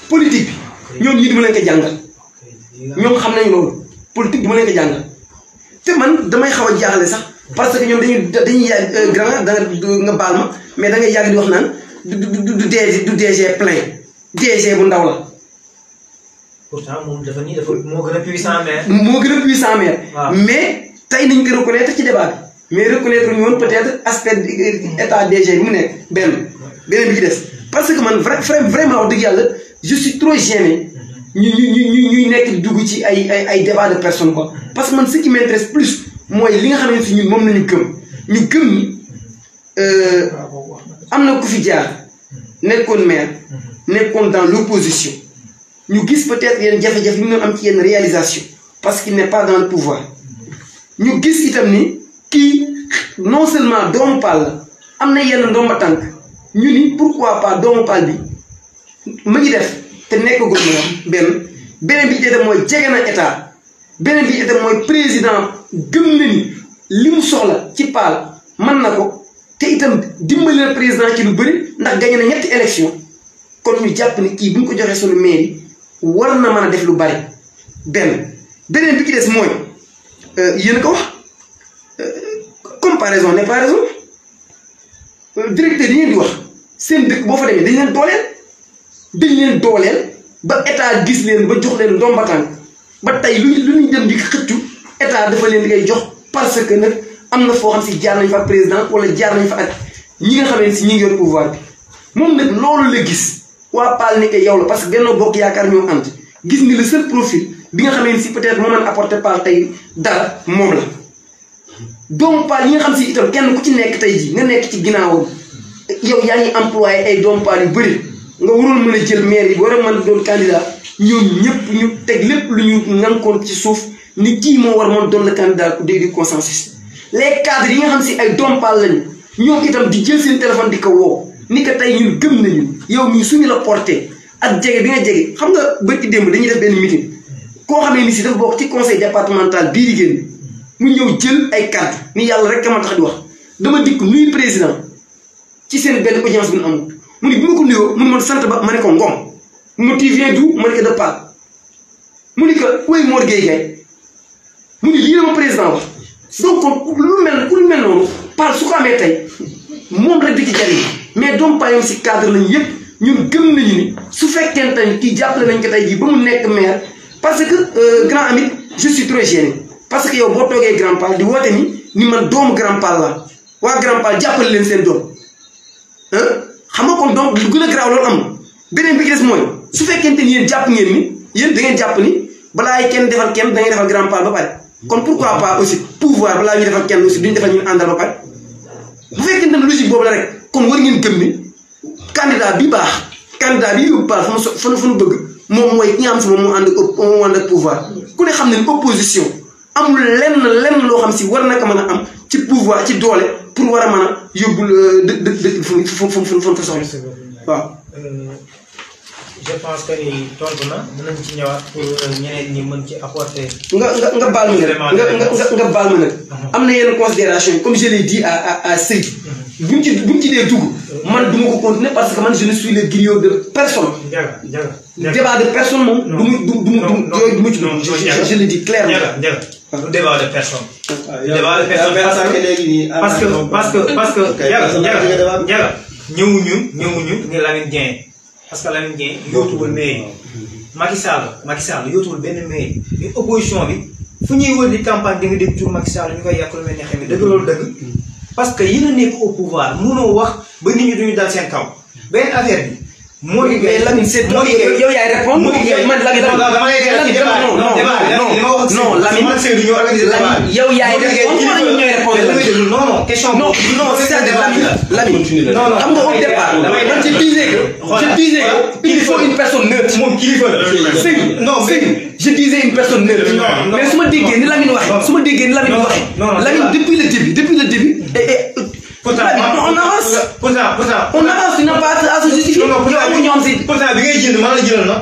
politique bi ñoom ñii dama leen ko jàngal ñoom xam nañ loolu politique dama leen ko jàngal te man damay xaw a jaaxle sax parce que ñoom dañuy yàgg grand nga baal ma mais da ngay yàgg di wax naan du DG plein DG bu ndaw la. pourtant moom dafa moo gën a puissant maire. moo gën a puissant maire. mais tey nañ ko reconnaître ci débat bi mais reconnaître ñu woon peut-être aspect état DG bi mu nekk beneen bi ci des parce que man vraiment wax dëgg yàlla je suis trop gêné ñuy nekk di dugg ci ay débat de personne quoi parce que man ce qui m'intéresse plus mooy li nga xam ne si ñun moom nañu gëm ni am na ku fi jaar nekkoon maire nekkoon dans l'opposition ñu gis peut-être yenn jafe-jafe yi mu doon am ci yenn réalisation parce qu'il n'est pas dans le pouvoir ñu gis itam ni kii non seulement doomu Paal la am na yenn ndomba tànk ñu ni pourquoi pas doomu Paal bi ma ngi def te nekkagul ma beneen bi itam mooy jege na état beneen bi itam mooy président gëm na ni li mu soxla ci Paal mën na ko te itam dimbali na président ci lu bëri ndax gagné na 3 élection kon ñu jàpp ni kii bu ñu ko joxee sunu mairie war na mën a def lu bari beneen bi ci des mooy yéen a ko wax comparaison n'est pas raison directeur yi ngeen di wax seen dëkk boo fa demee dañ leen dooleel ba état gis leen ba jox leen ndomba tànk ba tey lu ñu dem di xëccu état dafa leen di ngay jox parce que nag am na foo xam si jaar nañ fa ak président wala jaar nañ fa ak ñi nga xamante si ñi ngi yor pouvoir bi moom nag loolu la gis waa Paal ni que yow la parce que Benno Bokk Yaakaar ñoo ànd gis ni le seul profil bi nga xamante si peut-être moo mën apporter Paal tey dara moom la doomu Paal yi nga xam si itam kenn ku ci nekk tey ji nga nekk ci ginnaawam yow yaa ngi employé ay doomu Paal yu bëri nga waroon mën a jël maire yi war a mën doon candidat ñoom ñëpp ñu teg lépp lu ñu nankoon ci suuf ni kii moo war mën doon le candidat ku dee di consensus les cadres yi nga xam si ay doomu Paal lañu ñoom itam di jël seen téléphone di ko woo ni que tey ñun gëm nañu yow mii suñu la porté ak jege bi nga jege xam nga bëgg démb dañuy def benn meeting koo xamee ni si dafa bokk ci conseil départemental bii di génn mu ñëw jël ay carte ni yàlla rek ma tax di wax dama dikk nuyu président ci seen benn audience bu ñu amul mu ni bi ma ko nuyoo mu ni ma sant ba ma ne ko Ngom mu tu viens d'où ma ne ko de Paal mu ni que woy Mor Gueye Gaye mu ni lii la ma président wax donc lu mel noonu Paal su ko amee tey moom rek di ci jariñ mais doomu Paal yoon si cadre lañu yëpp ñun gëm nañu ni su fekkente ni kii jàppale nañ ko tey jii ba mu nekk maire parce que grand ami je suis trop gêné parce que yow boo toogee Grand Paal di woote ni man doomu Grand Paal la waa Grand Paal jàppale leen seen doom xam nga kon donc lu gën a garaaw loolu am beneen bi ci des mooy su fekkente ni yéen jàpp ngeen ni yéen da ngeen jàpp ni balaa ay kenn defal kenn da ngay defal Grand Paal ba pare kon pourquoi pas aussi pouvoir balaa ñuy defal kenn aussi duñ defal ñu àndal ba pare bu fekkente ne logique boobu la rek kon war ngeen gëm ni candidat bi baax candidat bi yóbbu Paal fa nu bëgg moom mooy ki nga xam si moom moo ànd ak pouvoir ku ne xam ne opposition amul lenn loo xam si war na ko mën a am ci pouvoir ci doole pour war a mën a yóbbul dëkk fu fa soxla waaw. je pense que ni tontu na dinañ ci ñëwaat pour ñeneen ñi mën ci apporter. nga baal ma nag nga baal ma nag am na yenn considération comme je l'ai dit à Seydou. buñ ci dee dugg man du ma ko continuer parce que man je ne suis le griot de personne. débat de personne moom. du ma ci dugg je le dis clairement. du débat de personne. débat de personne parce que Ndiaga ñëwuñu ni Lamine Dieng parce que Lamine Dieng yóotuwul mairie Macky Sall yóotuwul benn mairie mais opposition bi fu ñuy wër di campagne di nga dégg tur Macky Sall ñu koy yàq lu mel ne xam dëgg loolu dëgg parce que yéen a nekk au pouvoir mënoo wax ba nit ñi duñu dal seen kaw benn affaire bi. moo di mais Lamine c'est toi yow yaay répondre man Lamine non Lamine yow yaay répondre non question non c'est-à-dire Lamine xam nga au départ man je disais que il faut une personne neutre moom kilifa la non je disais une personne neutre mais su ma déggee ni Lamine waxee Lamine depuis le début pourtant on avance. On avance, tu n'as pas à se justifier. Pourtant, bi ngay jënd maa la jëlal na.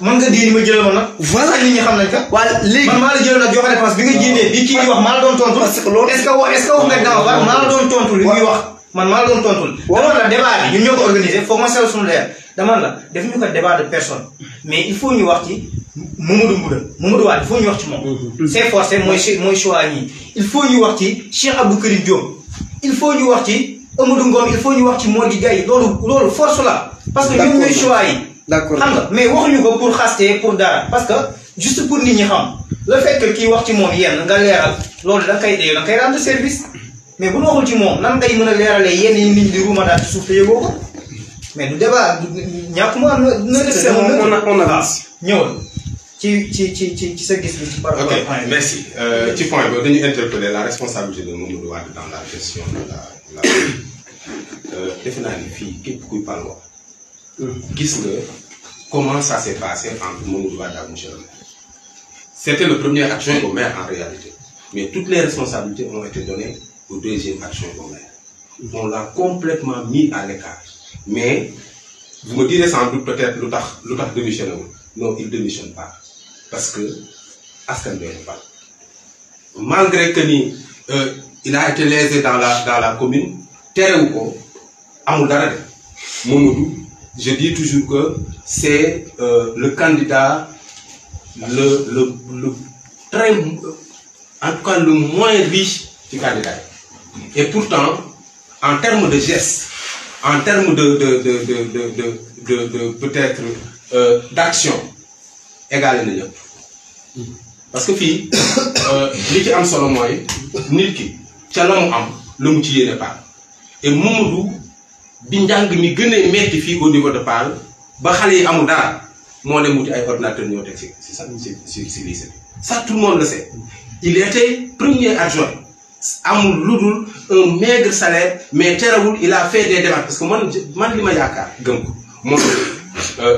Man nga di ma jëlal ma nag. Voilà nit ñi xam nañ ka. Waaw léegi man maa la jëlal nag joxe réponse bi nga jëndee bi kii di wax maa la doon tontu. Parce que loolu est-ce que wax nga daaw ba maa la doon tontu li muy wax. Man maa la doon tontu. Dama la débat bi ñun ñoo ko organisé foog ma sel suñu leer. Dama la def ñu ko débat de personne. Mais il faut ñu wax ci Mamadou Wade il faut ñu wax ci moom. C'est forcé mooy choix ñi. Il faut ñu wax ci Cheikh Abdou Karim Diop. Il faut ñu wax ci Amadou Ngom il faut ñu wax ci Mody Gueye loolu force la. parce que ñun ñooy choix yi. d'accord xam nga mais waxuñu ko pour xaste pour dara parce que juste pour nit ñi xam le fait que kii wax ci moom yenn nga leeral loolu da nga koy rendre service mais bu ñu waxul ci moom nan ngay mën a leeralee yenn yi nit ñi di ruuma daal ci suuf te yëgoo ko mais du débat ñàkkuma am na. on avance ñëwal ci sa gis bi ci par rapport ok merci ci point boobu dañuy interpeller la responsabilité de Mamadou Wade dans la gestion de la defe naa ni fii képp kuy Paal gis nga comment ça s'est passé entre Mamadou Wade ak monsieur le maire. C'était le premier adjoint au maire en réalité mais toutes les responsabilités ont été données au deuxième adjoint au maire. On l'a complètement mis à l'écart mais vous me direz sans doute peut-être lu tax démissionné wul non il démissionne pas parce que askan bi la Paal malgré que ni il a été lésé dans la commune terewu ko amul dara de Mamadou je dis toujours que c'est le candidat le très en tout cas le moins riche du candidat et pourtant en termes de gestes en termes de peut-être d'action égalé na ñëpp parce que fii li ci am solo mooy nit ki ca la mu am la mu ci yéene Paal et Mamadou bi njàng mi gën a metti fii au niveau de Paal ba xale yi amul dara moo dem wuti ay ordinateur ñoo teg si lycée bi ça tout le monde le sait il était premier adjoint amul lu dul un maigre salaire mais terewul il a fait des démarches parce que man li ma yaakaar gëm ko moom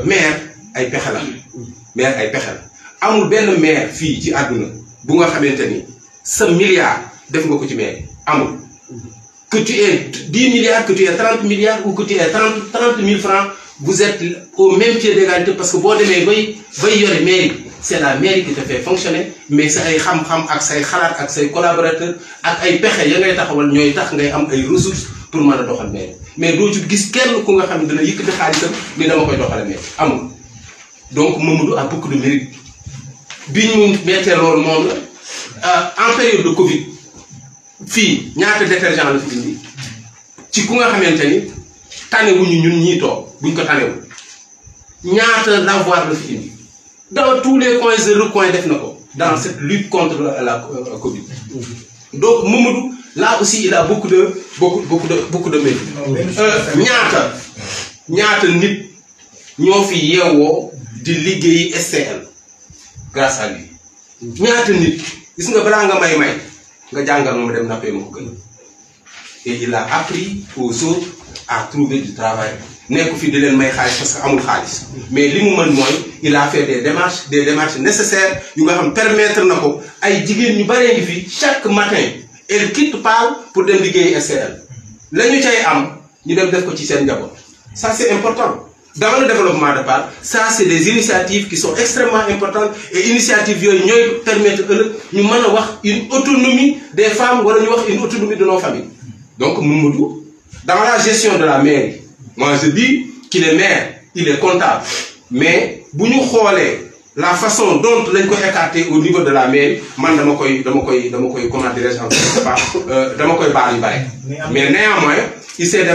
maire ay pexe la maire ay pexe la amul benn maire fii ci àdduna bu nga xamante ni sa milliard def nga ko ci maire amul que tu aies 10 milliards que tu aies 30 milliards ou que tu aies 30 000 francs vous êtes au même pied d'égalité parce que boo demee bay yore mairie c'est la mairie qui te fait fonctionner mais sa ay xam-xam ak say xalaat ak say collaborateurs ak ay pexe ya ngay taxawal ñooy tax ngay am ay ressources pour mën a doxal mairie mais doo ci gis kenn ku nga xam ne dana yëkkati xaalisam ni dama koy doxale mairie amul donc Mamadou a beaucoup de mérite bi ñu mettee loolu moom la en période de Covid fii ñaata détergent la fi indi ci ku nga xamante ni tanewuñu ñun ñii toog buñ ko tanewul ñaata lavoir la fi indi dans tous les coins et recoins def na ko dans cette lutte contre la Covid donc Mamadou là aussi il a beaucoup de mérite ñaata nit ñoo fi yeewoo di liggéeyi STL grâce à lui ñaata nit gis nga balaa nga may nga jàngal moom dem nappee ma ko gën et il a appris aux autres à trouver du travail nekk fi di leen may xaalis parce que amul xaalis mais li mu mën mooy il a fait des démarches nécessaires yu nga xam permettre na ko ay jigéen ñu baree ngi fi chaque matin elle quitte Paal pour dem liggéeyi STL la ñu cay am ñu dem def ko ci seen njaboot ça c'est important dans le développement de Paal ça c'est des initiatives qui sont extrêmement importantes et initiatives yooyu ñooy permettre ëllëg ñu mën a wax une autonomie des femmes wala ñu wax une autonomie de nos familles donc Mamadou dans la gestion de la mairie moi je dis qu'il est maire il est comptable mais bu ñu xoolee la façon dont lañ ko écarté au niveau de la mairie man dama koy comment dirais-je dama koy baal yu bare mais néanmoins il s'est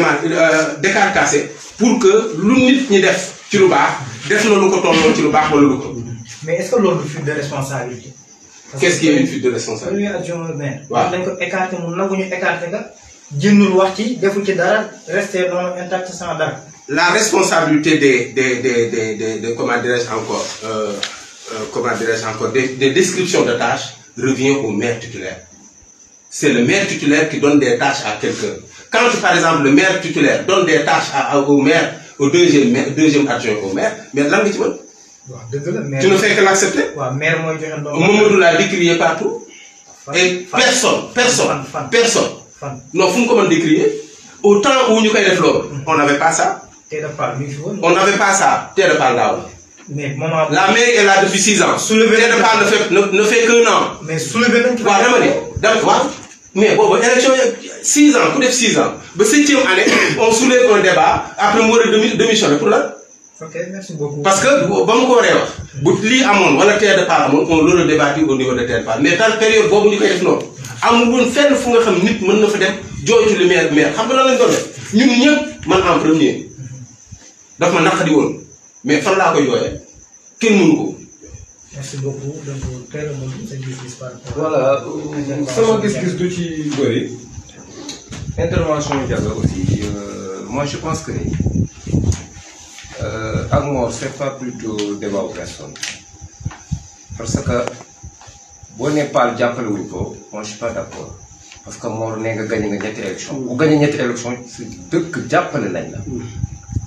décarcassé pour que lu nit ñi def ci lu baax def na lu ko tolloo ci lu baax wala lu ko. mais est-ce que loolu du fuite de responsabilité. qu'est-ce qui est une fuite de responsabilité. premier adjoint au maire. waaw dañ ko écarté mu nangu ñu écarté nga jëndul wax ci defu ci dara resté noonu intact sans dara. la responsabilité des comment dirais-je encore des descriptions de tâches revient au maire titulaire. C'est le maire titulaire qui donne des tâches à quelqu'un. Quand par exemple le maire titulaire donne des tâches au maire, au deuxième adjoint au maire, mais lan nga ci mën. Tu ne fais que l'accepter. waaw maire mooy joxe ndox. Mamadou l'a décrié partout. Et personne. non fu mu ko mën décrier. Au temps où ñu koy def loolu. on n'avait pas ça. On n'avait pas ça. Terre de Paal daaw. mais moment la mairie est là depuis 6 ans. soulever Terre de Paal ne fait qu'un an. mais soulever nañ. waaw dama ne waaw. mais boobu élection 6 ans ku def 6 ans ba 7e année on soulève un débat après mu war a démissionner pour la. ok merci beaucoup. parce que ba mu ko waree wax. bu lii amoon wala Terre de Paal amoon on l'aurait débattu au niveau de Terre de Paal mais dans période boobu ñu koy def noonu amul woon fenn fu nga xam nit mën na fa dem jooytu le maire xam nga lan lañ doon def ñun ñëpp man en premier daf ma naqadi woon mais fan laa koy jooyee kenn mënu ko. merci beaucoup donc teel a mën sa gis-gis par rapport. voilà sama gis-gis du ci bëri intervention yu Diaga aussi moi je pense que ni ak Mor c'est pas plutôt débat aux personnes parce que boo nee Paal jàppale wuñ ko moi je suis pas d'accord parce que Mor nee nga gagné nga ñetti élection bu gagné ñetti élection si dëkk jàppale nañ la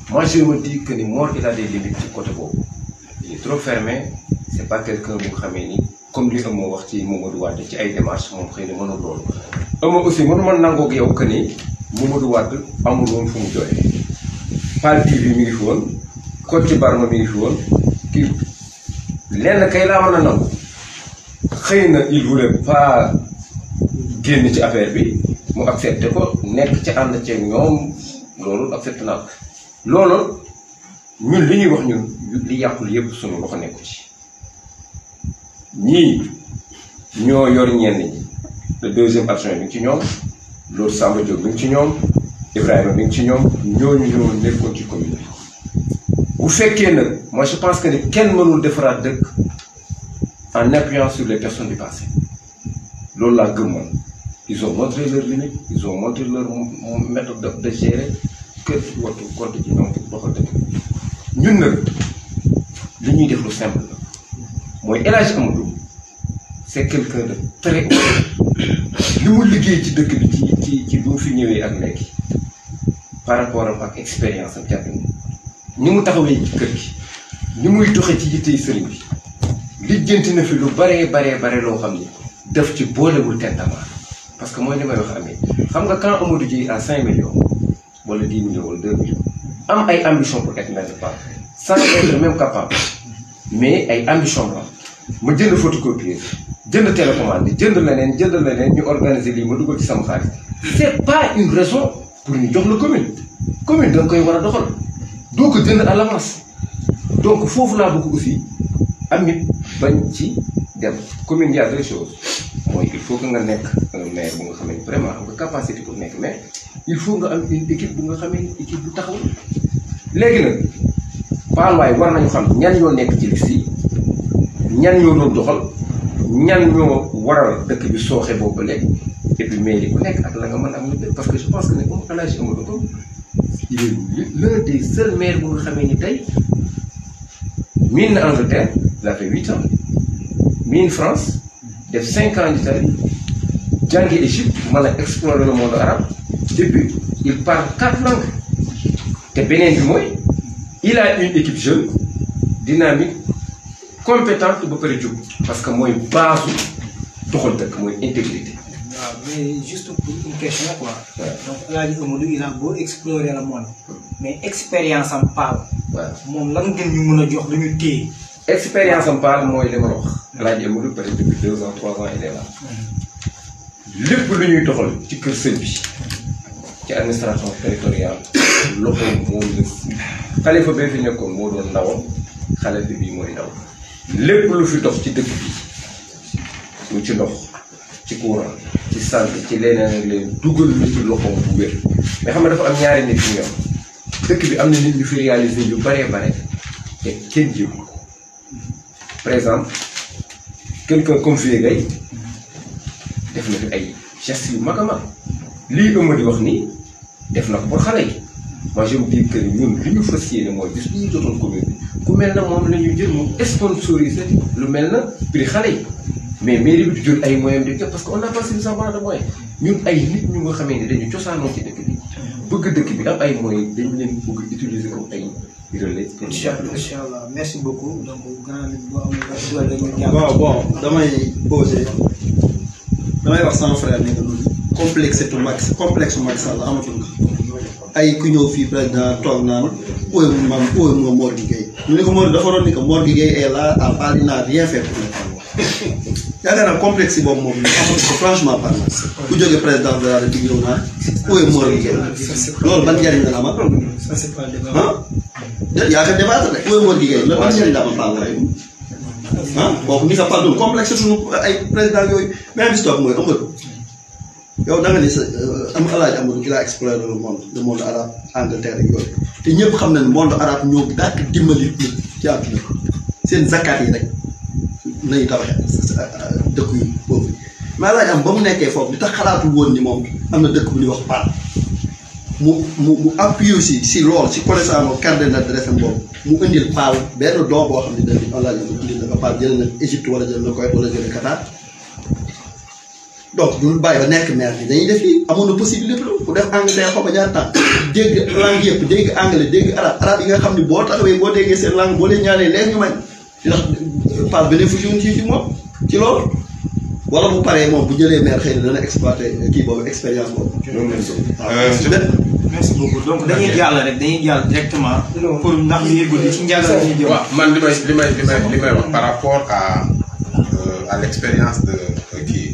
moi je me dis que ni Mor il a des limites ci côté boobu il est trop fermé. C'est pas quelqu'un bu nga xamee ni comme li Eumeu wax ci Mamadou Wade ci ay démarches moom xëy na mënul loolu. Eumeu aussi mënuma nangoog yow que ni Mamadou Wade amul woon fu mu jooyee. Paal TV mi ngi fi woon Kocc Barma mi ngi fi woon kii lenn kay laa mën a nangu xëy na il voulait pas génn ci affaire bi mu accepté ko nekk ci ànd ceeg ñoom loolu accepté naa ko loolu ñun li ñuy wax ñun li yàqul yëpp sunu loxo nekku ci. ñii ñoo yor ñenn ñi le deuxième adjoint bi ngi ci ñoom loolu Samba Diop bi ngi ci ñoom Ibrahima mi ngi ci ñoom ñooñu ñoo nekkoon ci commune bi bu fekkee nag moi je pense que ni kenn mënul defaraat dëkk en appuyant sur les personnes du passé loolu laa gëm man ils ont montré leurs limites ils ont montré leur méthode de gérer que wattu compte ci ñoom pour doxal dëkk ñun nag li ñuy def lu simple la mooy El Hadj Amadou c'est quelqu'un de très li mu liggéey ci dëkk bi ci bu fi ñëwee ak léegi par rapport ak expérience am jàpp ni mu taxawee ci kër gi ni muy doxee ci yittey sëriñ bi lijjanti na fi lu bare loo xam ni def ci boolewul tentament parce que mooy li may wax amee xam nga quand Amadou Dieye à 5 millions wala 10 millions wala 2 millions am ay ambition pour être maître pas sans être même capable mais ay ambition la ma jënd photocopieuse jënd télécommande jënd leneen ñu organiser lii ma dugal ci sama xaalis c'est pas une raison pour ñu jox la commune da nga koy war a doxal doo ko jënd à l'avance donc foofu laa bëgg aussi amit bañ ci dem commune y a deux choses mooy il faut que nga nekk un maire bu nga xam ne vraiment am nga capacité pour nekk mais il faut nga am une équipe bu nga xam ne équipe bu taxaw léegi nag Paalwaay war nañu xam ñan ñoo nekk ci liste yi ñan ñoo doon doxal ñan ñoo waral dëkk bi sooxe boobu ba léegi et puis mairie bu nekk ak la nga mën am lu parce que je pense que ne moom El Hadj Amadou Ba il est l'un des seuls maires bu nga xamee ni tey miin na Angleterre il a fait 8 ans miin France def 5 ans d'Italie jàngi Égypte mën a explorer le monde arabe depuis il parle 4 langues te beneen bi mooy il a une équipe jeune dynamique compétente ba pare jub parce que mooy base doxal dëkk mooy intégrité. waaw mais juste pour une question quoi. donc El Hadj Amadou il a beau explorer le monde. mais expérience am Paal. waaw moom lan ngeen ñu mën a jox lu ñu téye. expérience am Paal mooy li ma la wax. El Hadj Amadou peut-être depuis 2 ans 3 ans il est là. lépp lu ñuy doxal ci kër sëñ bi ci administration territoriale loxo moom la xalifa bee fi nekkoon moo doon ndawam xalifa bii mooy ndaw lépp lu fi dox ci dëkk bi mu ci ndox ci courant ci santé ci leneen ak leen dugal na ci loxoom bu wér mais xam nga dafa am ñaari nit yu ñoom dëkk bi am na nit ñu fi réaliser yu bare te kenn jéegu ko par exemple quelqu'un comme Vieux Gueye def na fi ay gestes yu mag a mag lii ëmma di wax nii def na ko pour xale yi moi je me dis que ñun li ñu fas yéene mooy bis bu ñu jotoon commune bi ku mel na moom la ñu jël moom sponsorisé lu mel na prix xale yi mais mairie bi du jël ay moyens di parce que on n'a pas suffisamment de moyens ñun ay nit ñu nga xamee ne dañu cosaanoo ci dëkk bi bëgg dëkk bi am ay moyens dañu leen bëgg utiliser comme ay relais. incha allah merci beaucoup donc grand bi boo amul dañu jàpp. waaw bon damay wax sama frère ni que complexe Macky Sall amatul ay ku ñëw fii président toog naan ooy moom Mor Gueye ñu ne ko Mor dafa doon ni que Mor Gueye est là à part il n'a rien fait pour yaakaar naa complexe yi boobu moom amatul ko franchement parlant ku jógee président de la République ñëw naan ooy Mor Gueye loolu ban njariñ la amal ça c'est pas débat. yaa ko débattre rek ooy Mor Gueye la ban njariñ la amal Paa waaye boobu ni sa pardon complexe suñu ay président yooyu même si toog mooy Amadou yow da nga ni sa am El Hadj Amadou ki laa exploré le monde arabe Angleterre ak yooyu te ñëpp xam na ne monde arabe ñoo dàkk dimbali nit ci àdduna seen zakat yi rek nañu tabaxee dëkk yu boobu mais El Hadj am ba mu nekkee foofu li tax xalaatul woon ni moom am na dëkk bu ñuy wax Paal mu appuyé aussi si lool si connaissance carte d'adresse boobu mu indil Paal benn doom boo xam ne dañuy El Hadj Amadou indil na ko Paal jël na Égypte wala jël na Koweït wala jël na Qatar. donc du bàyyi ba nekk maire bi dañuy def lii amoon na possibilité pour def Angleterre xaw ma ñaar temps dégg langue yëpp dégg anglais dégg arabe yi nga xam ni boo taxawee boo déggee seen langue boo leen ñaanee léegi ñu may ndax Paal bénéfice wu ci moom ci loolu wala bu paree moom bu jëlee maire xëy na dana exploité kii boobu expérience boobu. merci beaucoup donc dañuy jàll directement. pour ndax li guddi ci njàngal la ñuy jëm. waaw man li may wax par rapport à l'expérience de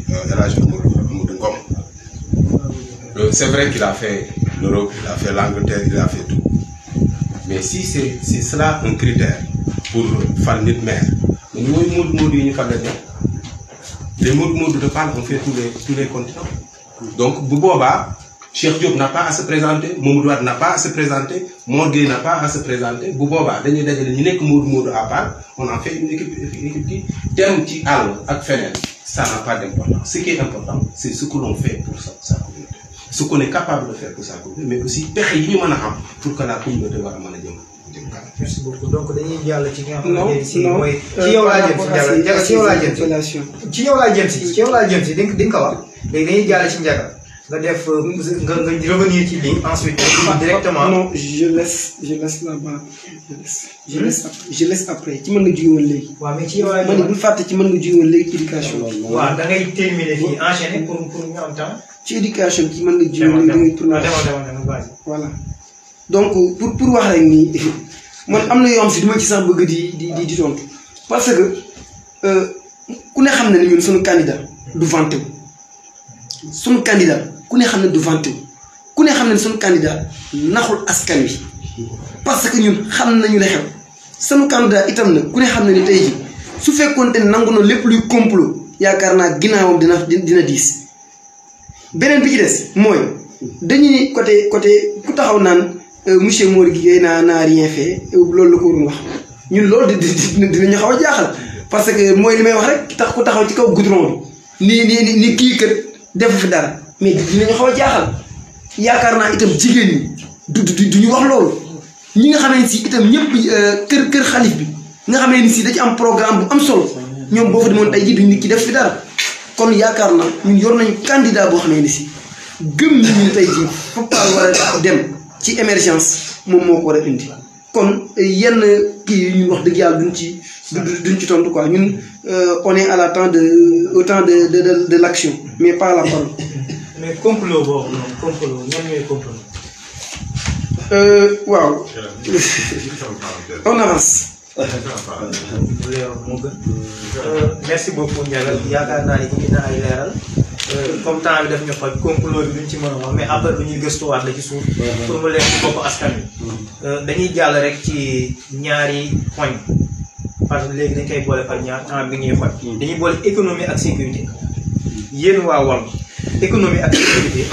El Hadj Amadou Ngom. C'est vrai qu'il a fait l'Europe, il a fait l'Angleterre, il a fait tout. Mais si c'est cela un critère pour faire nit maire, mais les Modou de Paal ont fait tous les continents. Donc bu boobaa Cheikh Diop n'a pas à se présenter Mamadou Wade n'a pas à se présenter Mor Gueye n'a pas à se présenter bu boobaa dañuy dajale ñu nekk Modou à part on en fait une équipe qui dem ci àll ak feneen ça n'a pas d'importance ce qui est important c'est ce que l'on fait pour sa communauté ce qu'on est capable de faire pour sa communauté mais aussi pexe yi ñu mën a am pour que la communauté war a mën a jëm kanam. Merci beaucoup donc dañuy jàll ci nga xam ne si mooy ci yow laa jëm si Ndiaga ci yow laa jëm si ci yow laa jëm si di nga ko wax léegi dañuy jàll ci Ndiaga nga def nga revenir ci lii ensuite directement. non je laisse là-bas je laisse après ci mën nga jóge woon léegi. waaw mais ci yow laa jëm man bul fàtte ci mën nga jóge woon léegi éducation. waaw da ngay terminer fii enchaîner pour ñu am temps. ci éducation ci mën nga jóge woon léegi pour voilà donc pour wax rek nii man am na yoo xam si du ma ci sax bëgg di tontu parce que ku ne xam ne ni ñun suñu candidat du vanté wu suñu candidat ku ne xam ne du vanté wu ku ne xam ne suñu candidat naxul askan wi parce que ñun xam nañu la xew suñu candidat itam nag ku ne xam ne ni tey ji su fekkoonte ne nangu na lépp luy complot yaakaar naa ginnaawam dina diis beneen bi ci des mooy dañuy côté ku taxaw naan monsieur Mor Gueye n'a rien fait loolu la ko waroon wax ñun loolu dinañu xaw a jaaxal parce que mooy li may wax rek tax ku taxaw ci kaw goudron bi ni kii kër defu fi dara mais dinañu xaw a jaaxal yaakaar naa itam jigéen ñi du ñu wax loolu ñi nga xamee ni si itam ñëpp kër xalif bi nga xamee ni si da ci am programme bu am solo ñoom boo fa demoon tey jii duñ nit ki def fi dara kon yaakaar naa ñun yor nañu candidat boo xamee ni si gëm nañu ne tey jii Fapal war a dem ci émergence moom moo ko war a indi kon yenn kii yi ñun wax dëgg yàlla duñ ci tontu quoi ñun on est à l'attente au temps de l'action mais pas la parole. mais complot boobu noonu complot ñoom ñooy complot. waaw. on avance. moo gën. merci beaucoup Ndiaga yaakaar naa ni indi na ay leeral. comme temps bi daf ñu xoj complot bi duñ ci mën a wax mais après du ñuy gëstuwaat la ci suuf. pour mu leen ci bopp askan wi. dañuy jàll rek ci ñaari poñ parce que léegi dañ koy boole par ñaar temps bi ñuy xoj. dañuy boole économie ak sécurité yéen waa Wallu économie ak sécurité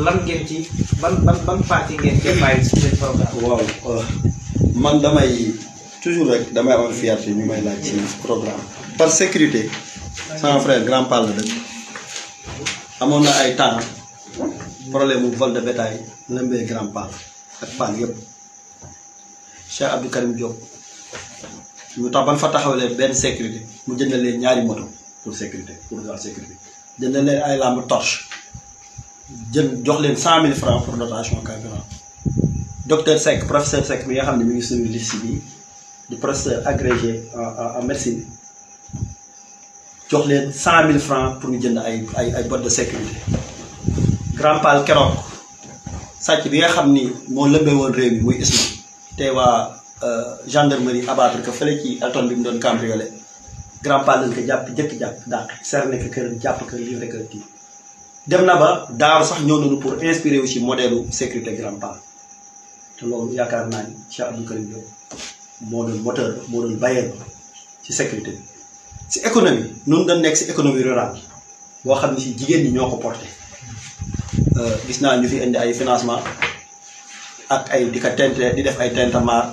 lan ngeen ci ban partie ngeen koy bàyyi ci seen programme. waaw man toujours rek damay am fierté ñu may laaj ci programme par sécurité sama frère grand Pall la dëkk amoon na ay temps problème mu vol de bétail lëmbee grand Pall ak Pall yëpp Cheikh Abdou Karim Diop ñu tax ban fa taxawalee benn sécurité mu jëndal leen ñaari moto pour sécurité pour la sécurité jëndal leen ay lampe torche jox leen 100 000 francs pour dotation carburant docteur Seck professeur Seck mi nga xam ne mi ngi suñu liste bi di professeur agrégé en médecine jox leen 100 000 francs pour ñu jënd ay bottes de sécurité grand Pall keroog sàcc bi nga xam ni moo lëmbee woon réew mi muy Isma te waa gendarmerie abattre ko fële ci Elton bi mu doon cambriolé grand Pall lañ ko jàpp dàq cerné ko kër jàpp ko livré ko kii dem na ba daaru sax ñëw nañu pour inspiré wu ci modèle sécurité grand Pall te loolu yaakaar naa ni Cheikh Abdou Karim Diop moo doon moteur moo doon bailleur ci sécurité bi ci économie noonu dañ nekk ci économie rurale boo xam ne ci jigéen ñi ñoo ko porté gis naa ñu fi indi ay financement ak ay di ko tente di def ay tentamar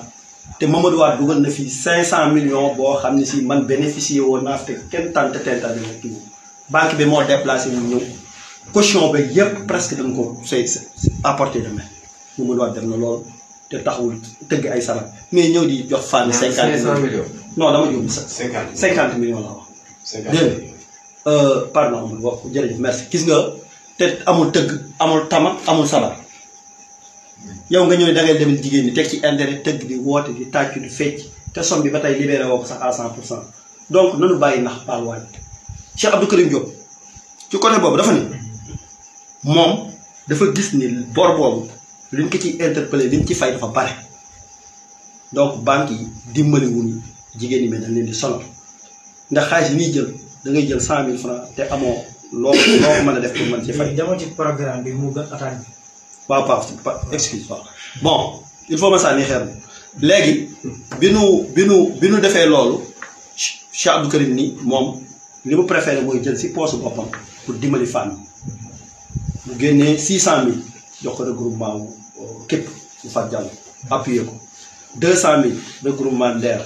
te Mamadou Wade dugal na fii 500 millions boo xam ne si man bénéficié woon naa te kenn tente tenta bi nag kii banque bi moo déplacé mu ñëw caution ba yëpp presque dañ ko apporté de main Mamadou Wade def na loolu te taxawul tëgg ay salat mais ñëw di jox fànn 50 millions non dama jóg 50 millions la wax dégg pardon amul wax jërëjëf merci gis nga te amul tëgg amul tama amul salat yow nga ñëw ne da ngay dem jigéen ñi teg ci intérêt tëgg di woote di tàccu di fecc te somme bi ba tey libéré woo ko sax à 100% donc nanu bàyyi nax Pall Wade Cheikh Abdou Karim Diop ci côté boobu dafa ni moom dafa gis ni bor boobu liñ ko ci interpellé liñ ci fay dafa bare donc banque yi dimbali wuñu jigéen ñi mais dañ leen di sonal ndax xaalis yi ñuy jël da ngay jël 100 000 francs te amoo loo ko mën a def pour mën ci fay. demoon ci programme bi mu gën attaque bi. waaw excuse waaw bon il faut ma sànni xeer léegi bi nu defee loolu Cheikh Abdou Karim ni moom li mu préféré mooy jël si poche boppam pour dimbali femme mu génnee 600000 jox ko regroupement wu képp bu Fat Diallo appuyé ko 200000 regroupement DER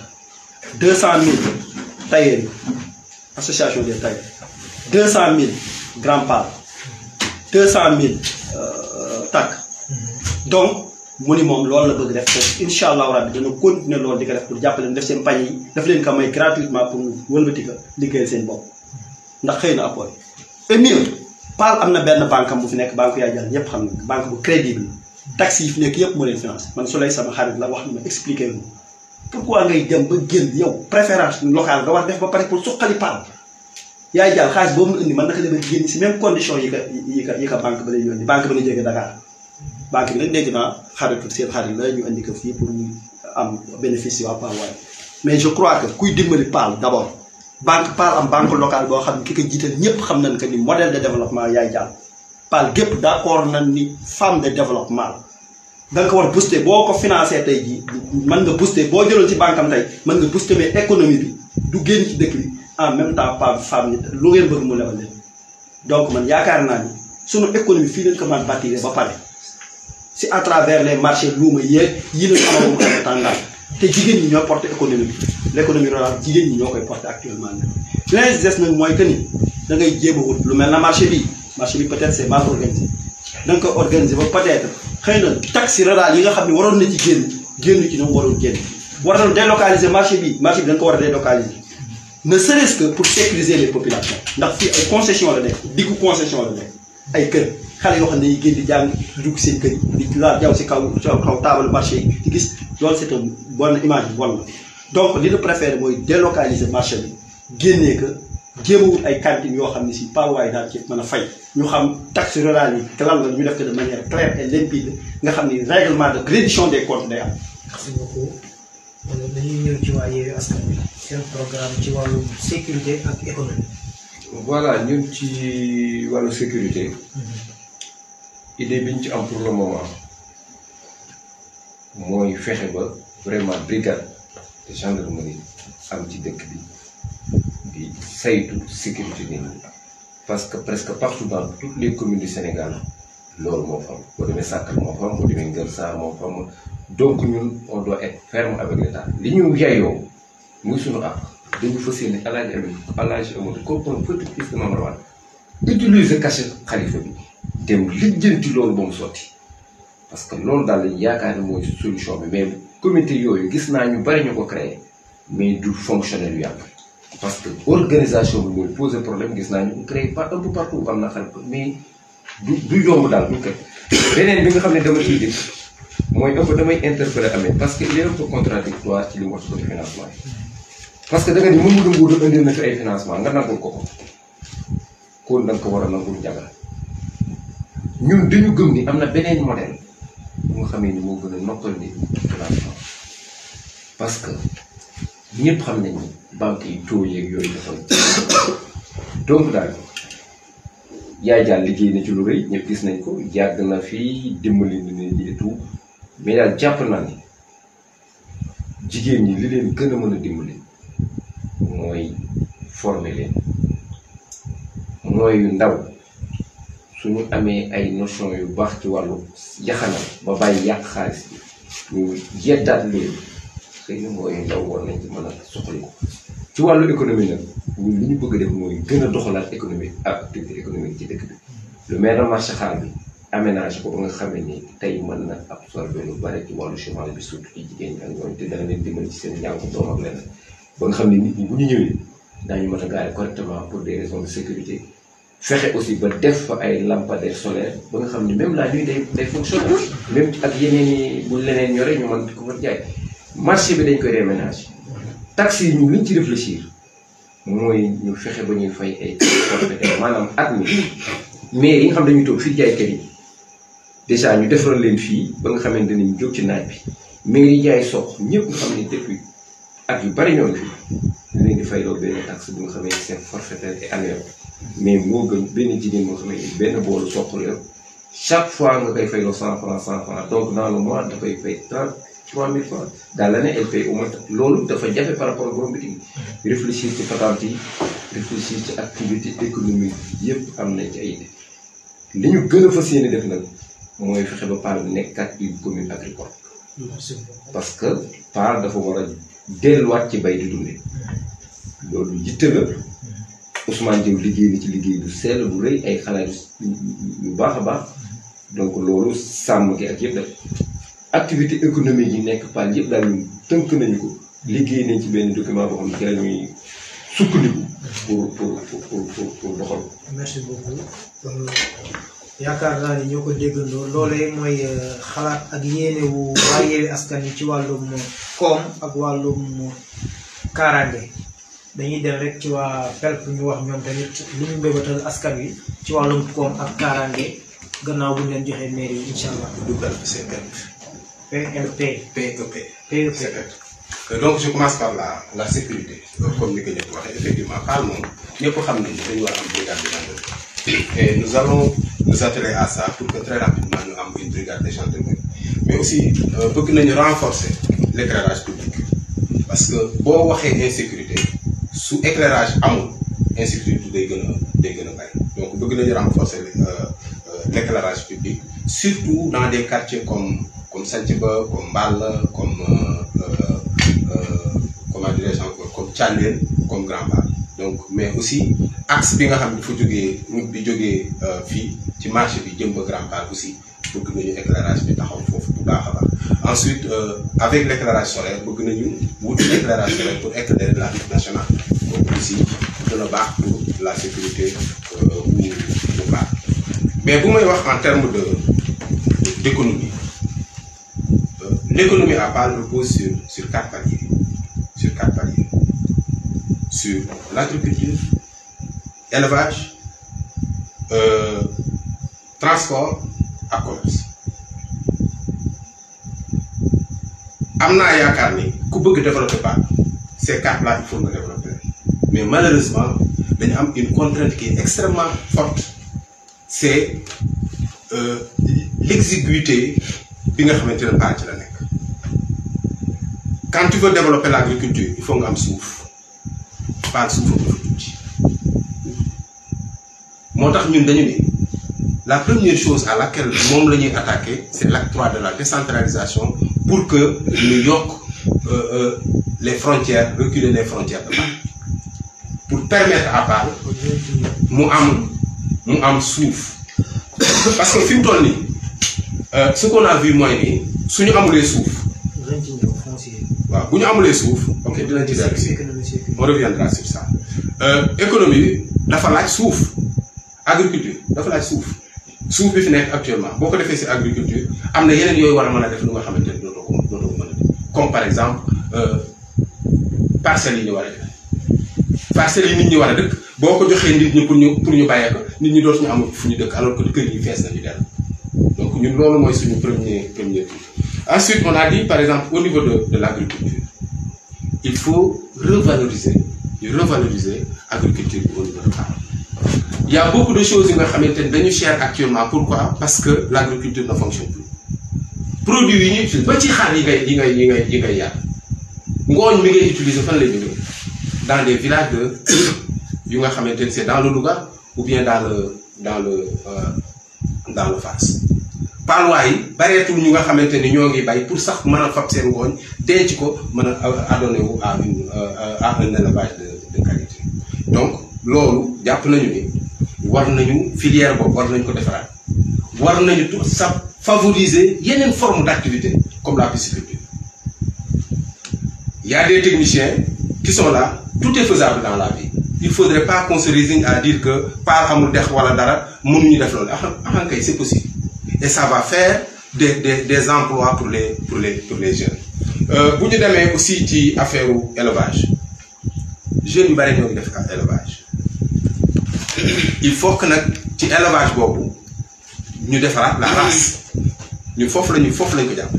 200000 tailleur yi association des tailleurs 200000 Grand Pal 200000 TAC donc mu ni moom loolu la bëgg def te incha allahu rabbi dana continuer loolu di ko def pour jàppale leen def seen pañ yi daf leen ko may gratuitement pour wëlbati ko liggéeyal seen bopp ndax xëy na apport et mieux Pal am na benn banque am bu fi nekk banque yaay jàll ñëpp xam na banque bu crédible taxes yi fi nekk yëpp moo leen financé man su lay sama xarit la wax na ma expliqué lu pourquoi ngay dem ba génn yow préférence locale nga war def ba pare pour suqali Pal yaay jàll xaalis boobu mu indi man naka demee génn si même condition yi ka banque ba lay yónni banque ba la jógee Dakar banque bi nag dégg naa xaritu seen xarit la ñu indi ko fii pour ñu am bénéfice yi waa Pal waaye mais je crois que kuy dimbali Pal d' abord banque Pal am banque locale boo xam ne ki ko jiital ñëpp xam nañ que ni modèle de développement yaay jàll Pal gépp d' accord nañ ni femme de développement da nga ko war booster boo ko financé tey jii mën nga booster boo jëloon ci banque am tey mën nga booster mais économie bi du génn ci dëkk bi en même temps femme nit lu ngeen bëgg mu lebal leen donc man yaakaar naa ni sunu économie fii lañ ko mën bâtir ba pare si à travers les marchés luuma yeeg yi lañu amagum ay tendance te jigéen ñi ñoo porté économie bi l' économie rurale jigéen ñi ñoo koy porté actuellement leneen des nag mooy que ni da ngay jéem a wut lu mel na marché bi peut être c' est mal organisé da nga koy organisé ba peut être xëy na taxe rurale yi nga xam ne waroon na ci génn ci ñoom waroon génn war na délocaliser marché bi da nga ko war a délocaliser ne serait-ce que pour sécuriser les populations ndax fii ay concession la nekk diggu concession la nekk ay kër xale yoo xam ne dañuy génn di jàng dugg seen kër yi di laal jaww si kaw table marché yi di gis loolu c'est une bonne image bu bon la donc li ñu préféré mooy délocaliser marché bi génnee que jéem a wut ay cantines yoo xam ne si paluwaay daal ci mën a fay ñu xam taxe rurale yi lan la ñu def ko de manière claire et limpide nga xam ni règlement de reddition des comptes day am. merci beaucoup dañuy ñëw ci waa Yewwi Askan Wi seen programme ci wàllu sécurité ak économie. voilà ñun ci wàllu sécurité. idée bi ñu ci am pour le moment mooy fexe ba vraiment brigade de gendarmerie am ci dëkk bi di saytu sécurité nit ñi parce que presque partout dans toutes les communes du Sénégal loolu moo fa am boo demee Sakal moo fa am boo demee Ngër Sarr moo fa am donc ñun on doit être ferme avec l'État li ñu yayoo muy sunu àq dañu fas yéene Alaaji Amadou comme un petit fils de Mame Rawane utiliser cachet xalifa bi dem lijjanti loolu ba mu sotti parce que loolu daal lañu yaakaar ne mooy solution bi mais comité yooyu gis naa ñu bari ñu ko créé mais du fonctionner lu yàgg parce que organisation bi mooy poser problème gis naa ñu ko créé un peu partout am na xel mais du yomb daal du kër beneen bi nga xam ne dama ciy def mooy un peu damay interpeller amee parce que il est un peu contradictoire ci li mu wax ci financement yi parce que da nga ni Mamadou Ngouda indil na fi ay financement nga nangul ko kon da nga ko war a nangul jagal ñun dañu gëm ni am na beneen modèle bu nga xamee ni moo gën a noppal nit financement parce que ñëpp xam nañ ni banques yi taux yeeg yooyu dafa donc daal yaay jàll liggéey na ci lu rëy ñëpp gis nañ ko yàgg na fii dimbali nit ñi et tout mais daal jàpp naa ni jigéen ñi li leen gën a mën a dimbali mooy former leen mooy ndaw suñu amee ay notion yu baax ci wàllu yaxanal ba bàyyi yàq xaalis bi ñu yeddaat leen xëy na mooy ndaw war nañ ci mën a soxali ko ci wàllu économie nag ñun li ñu bëgg a def mooy gën a doxalaat économie ak activité économique ci dëkk bi lu mel ne marché xaal bi aménage ko ba nga xamee ni tey mën na absorber lu bare ci wàllu chômage bi surtout ci jigéen ñi ak ñooñu te dana leen dimbali ci seen njàng doom ak leneen ba nga xam ne nit ñi bu ñu ñëwee daañu mën a garer correctement pour des raisons de sécurité fexe aussi ba def fa ay lampadaires solaires ba nga xam ne même la nuit day fonctionner même ak yeneen i bu leneen ñore ñu mën ko fa jaay marché bi dañ koy réménager taxes yi ñu liñ ci réfléchir mooy ñu fexe ba ñuy fay ay forfaitaire maanaam at mi mais yi nga xam dañuy toog fii jaay kër yi dèjà ñu defaral leen fii ba nga xamante ne ñu jóg ci naaj bi mais yi jaay sox ñëpp nga xam ne depuis at yu bari ñoo ngi fi ñu leen di fayloo benn taxe bu nga xamee seen forfaitaire et annuel mais moo gën benn jigéen moo xamee ni benn boolu soq la chaque fois nga koy fayloo 100 francs donc dans le mois dafay fay 33 000 francs dans l'année elle paye au moins loolu dafa jafe par rapport ak borom bitig réfléchir ci patente yi réfléchir ci activité économique yëpp am nañ ci ay idée li ñu gën a fas yéene def nag mooy fexe ba Paal nekkat une commune agricole parce que Paal dafa war a delluwaat ci bay di dunde loolu jitte la Ousmane Diop liggéey na ci liggéey bu sell bu rëy ay xalaat yu baax a baax donc loolu sàmm gi ak yëpp def activité économique yi nekk Paal yëpp daal ñu tënk nañu ko liggéey nañ ci benn document boo xam ne ci la ñuy sukkandiku pour doxal. merci beaucoup yaakaar naa ni ñoo ko déggandoo loolee mooy xalaat ak yéene wu waa Yewwi Askan Wi ci wàllum koom ak wàllum kaaraange dañuy dem rek ci waa PELP ñu wax ñoom tamit lu ñu mbébatal askan wi ci wàllum koom ak kaaraange gannaaw bu ñu leen joxee mairie yi incha allah. du PELP c'est PELP. PEP. Donc je commence par la sécurité. Comme ni ko ñëpp waxee effectivement Paal moom ñëpp xam nañu dañu war a am brigade de gendarmerie. Et nous allons nous atteler à ça pour que très rapidement ñu am une brigade de gendarmerie. Mais aussi bëgg nañu renforcer l'éclairage public. Parce que boo waxee insécurité su éclairage amul insécurité day gën a bari. Donc bëgg nañu renforcer l'éclairage public surtout dans des quartiers comme Santhiaba, comme Mbal, comme comment dirais-je encore, comme Thialène, comme Grand Paal. Donc mais aussi axe bi nga xam ne dafa jógee route bi jógee fii ci marché bi jëm ba Grand Paal aussi bëgg nañu éclairage bi taxaw foofu bu baax a baax. Ensuite avec l'éclairage solaire bëgg nañu wut éclairage solaire pour éclairer la route nationale. Donc aussi dina baax pour la sécurité bu Paal. Mais bu may wax en termes d'économie. L'économie à Paal repose sur 4 paliers. Sur l'agriculture, élevage, transport ak commerce. Am naa yaakaar ni ku bëgg développer Paal ces 4 là il faut nga développer mais malheureusement dañu am une contrainte qui est extrêmement forte c'est l'exiguïté bi nga xamante ne Paal ci la nekk. Quand tu veux développer l'agriculture il faut nga am suuf Paal suuf a ko tuuti moo tax ñun dañu ne la première chose à laquelle moom la ñuy attaquer c'est l'acte 3 de la décentralisation pour que ñu yokk les frontières reculer les frontières de Paal pour permettre à Paal mu am suuf parce que fi mu toll nii ce qu'on a vu mooy ni suñu amulee suuf. waaw bu ñu amulee suuf ok dinañ ci dellu si on reviendra sur ça économie bi dafa laaj suuf agriculture dafa laaj suuf bi fi nekk actuellement boo ko defee si agriculture am na yeneen yooyu war a mën a def lu nga xamante ne dootoo ko mën a def comme par exemple parcelles yi ñu war a def parcelles yi nit ñi war a dëkk boo ko joxee nit ñi pour ñu bàyyee ko nit ñi dootuñu amul fu ñu dëkk alors que kër yi fees nañu dellu donc ñun loolu mooy suñu premier tour. Ensuite, on a dit, par exemple, au niveau de l'agriculture, il faut revaloriser l'agriculture au niveau de Paal. Il y a beaucoup de choses qui sont chères actuellement. Pourquoi? Parce que l'agriculture ne fonctionne plus. Produits inutiles, petits xar yi ngay yar. Ngooñ mi ngay utiliser fan lay jógee dans des villages yu nga xamante ne c'est dans le Louga ou bien dans le Fass. Paalwaay yi bareetul ñu nga xamante ni ñoo ngi bay pour sax mën a fab seen ngooñ denc ko mën a adonné wu à un élevage de qualité. Donc loolu jàpp nañu ni war nañu filière boobu war nañu ko defaraat war nañu tout ça favoriser yeneen forme d'activité comme la pisciculture. Il y a des techniciens qui sont là, tout est faisable dans la vie. Il ne faudrait pas qu'on se résigne à dire que Paal amul dex wala dara mënuñu def loolu kay c'est possible. Et ça va faire des emplois pour les jeunes. Bu ñu demee aussi ci affaire élevage jeunes yu bari ñoo ngi def élevage il faut que nag ci élevage boobu ñu defaraat la race ñu foofu lañ ko jàpp.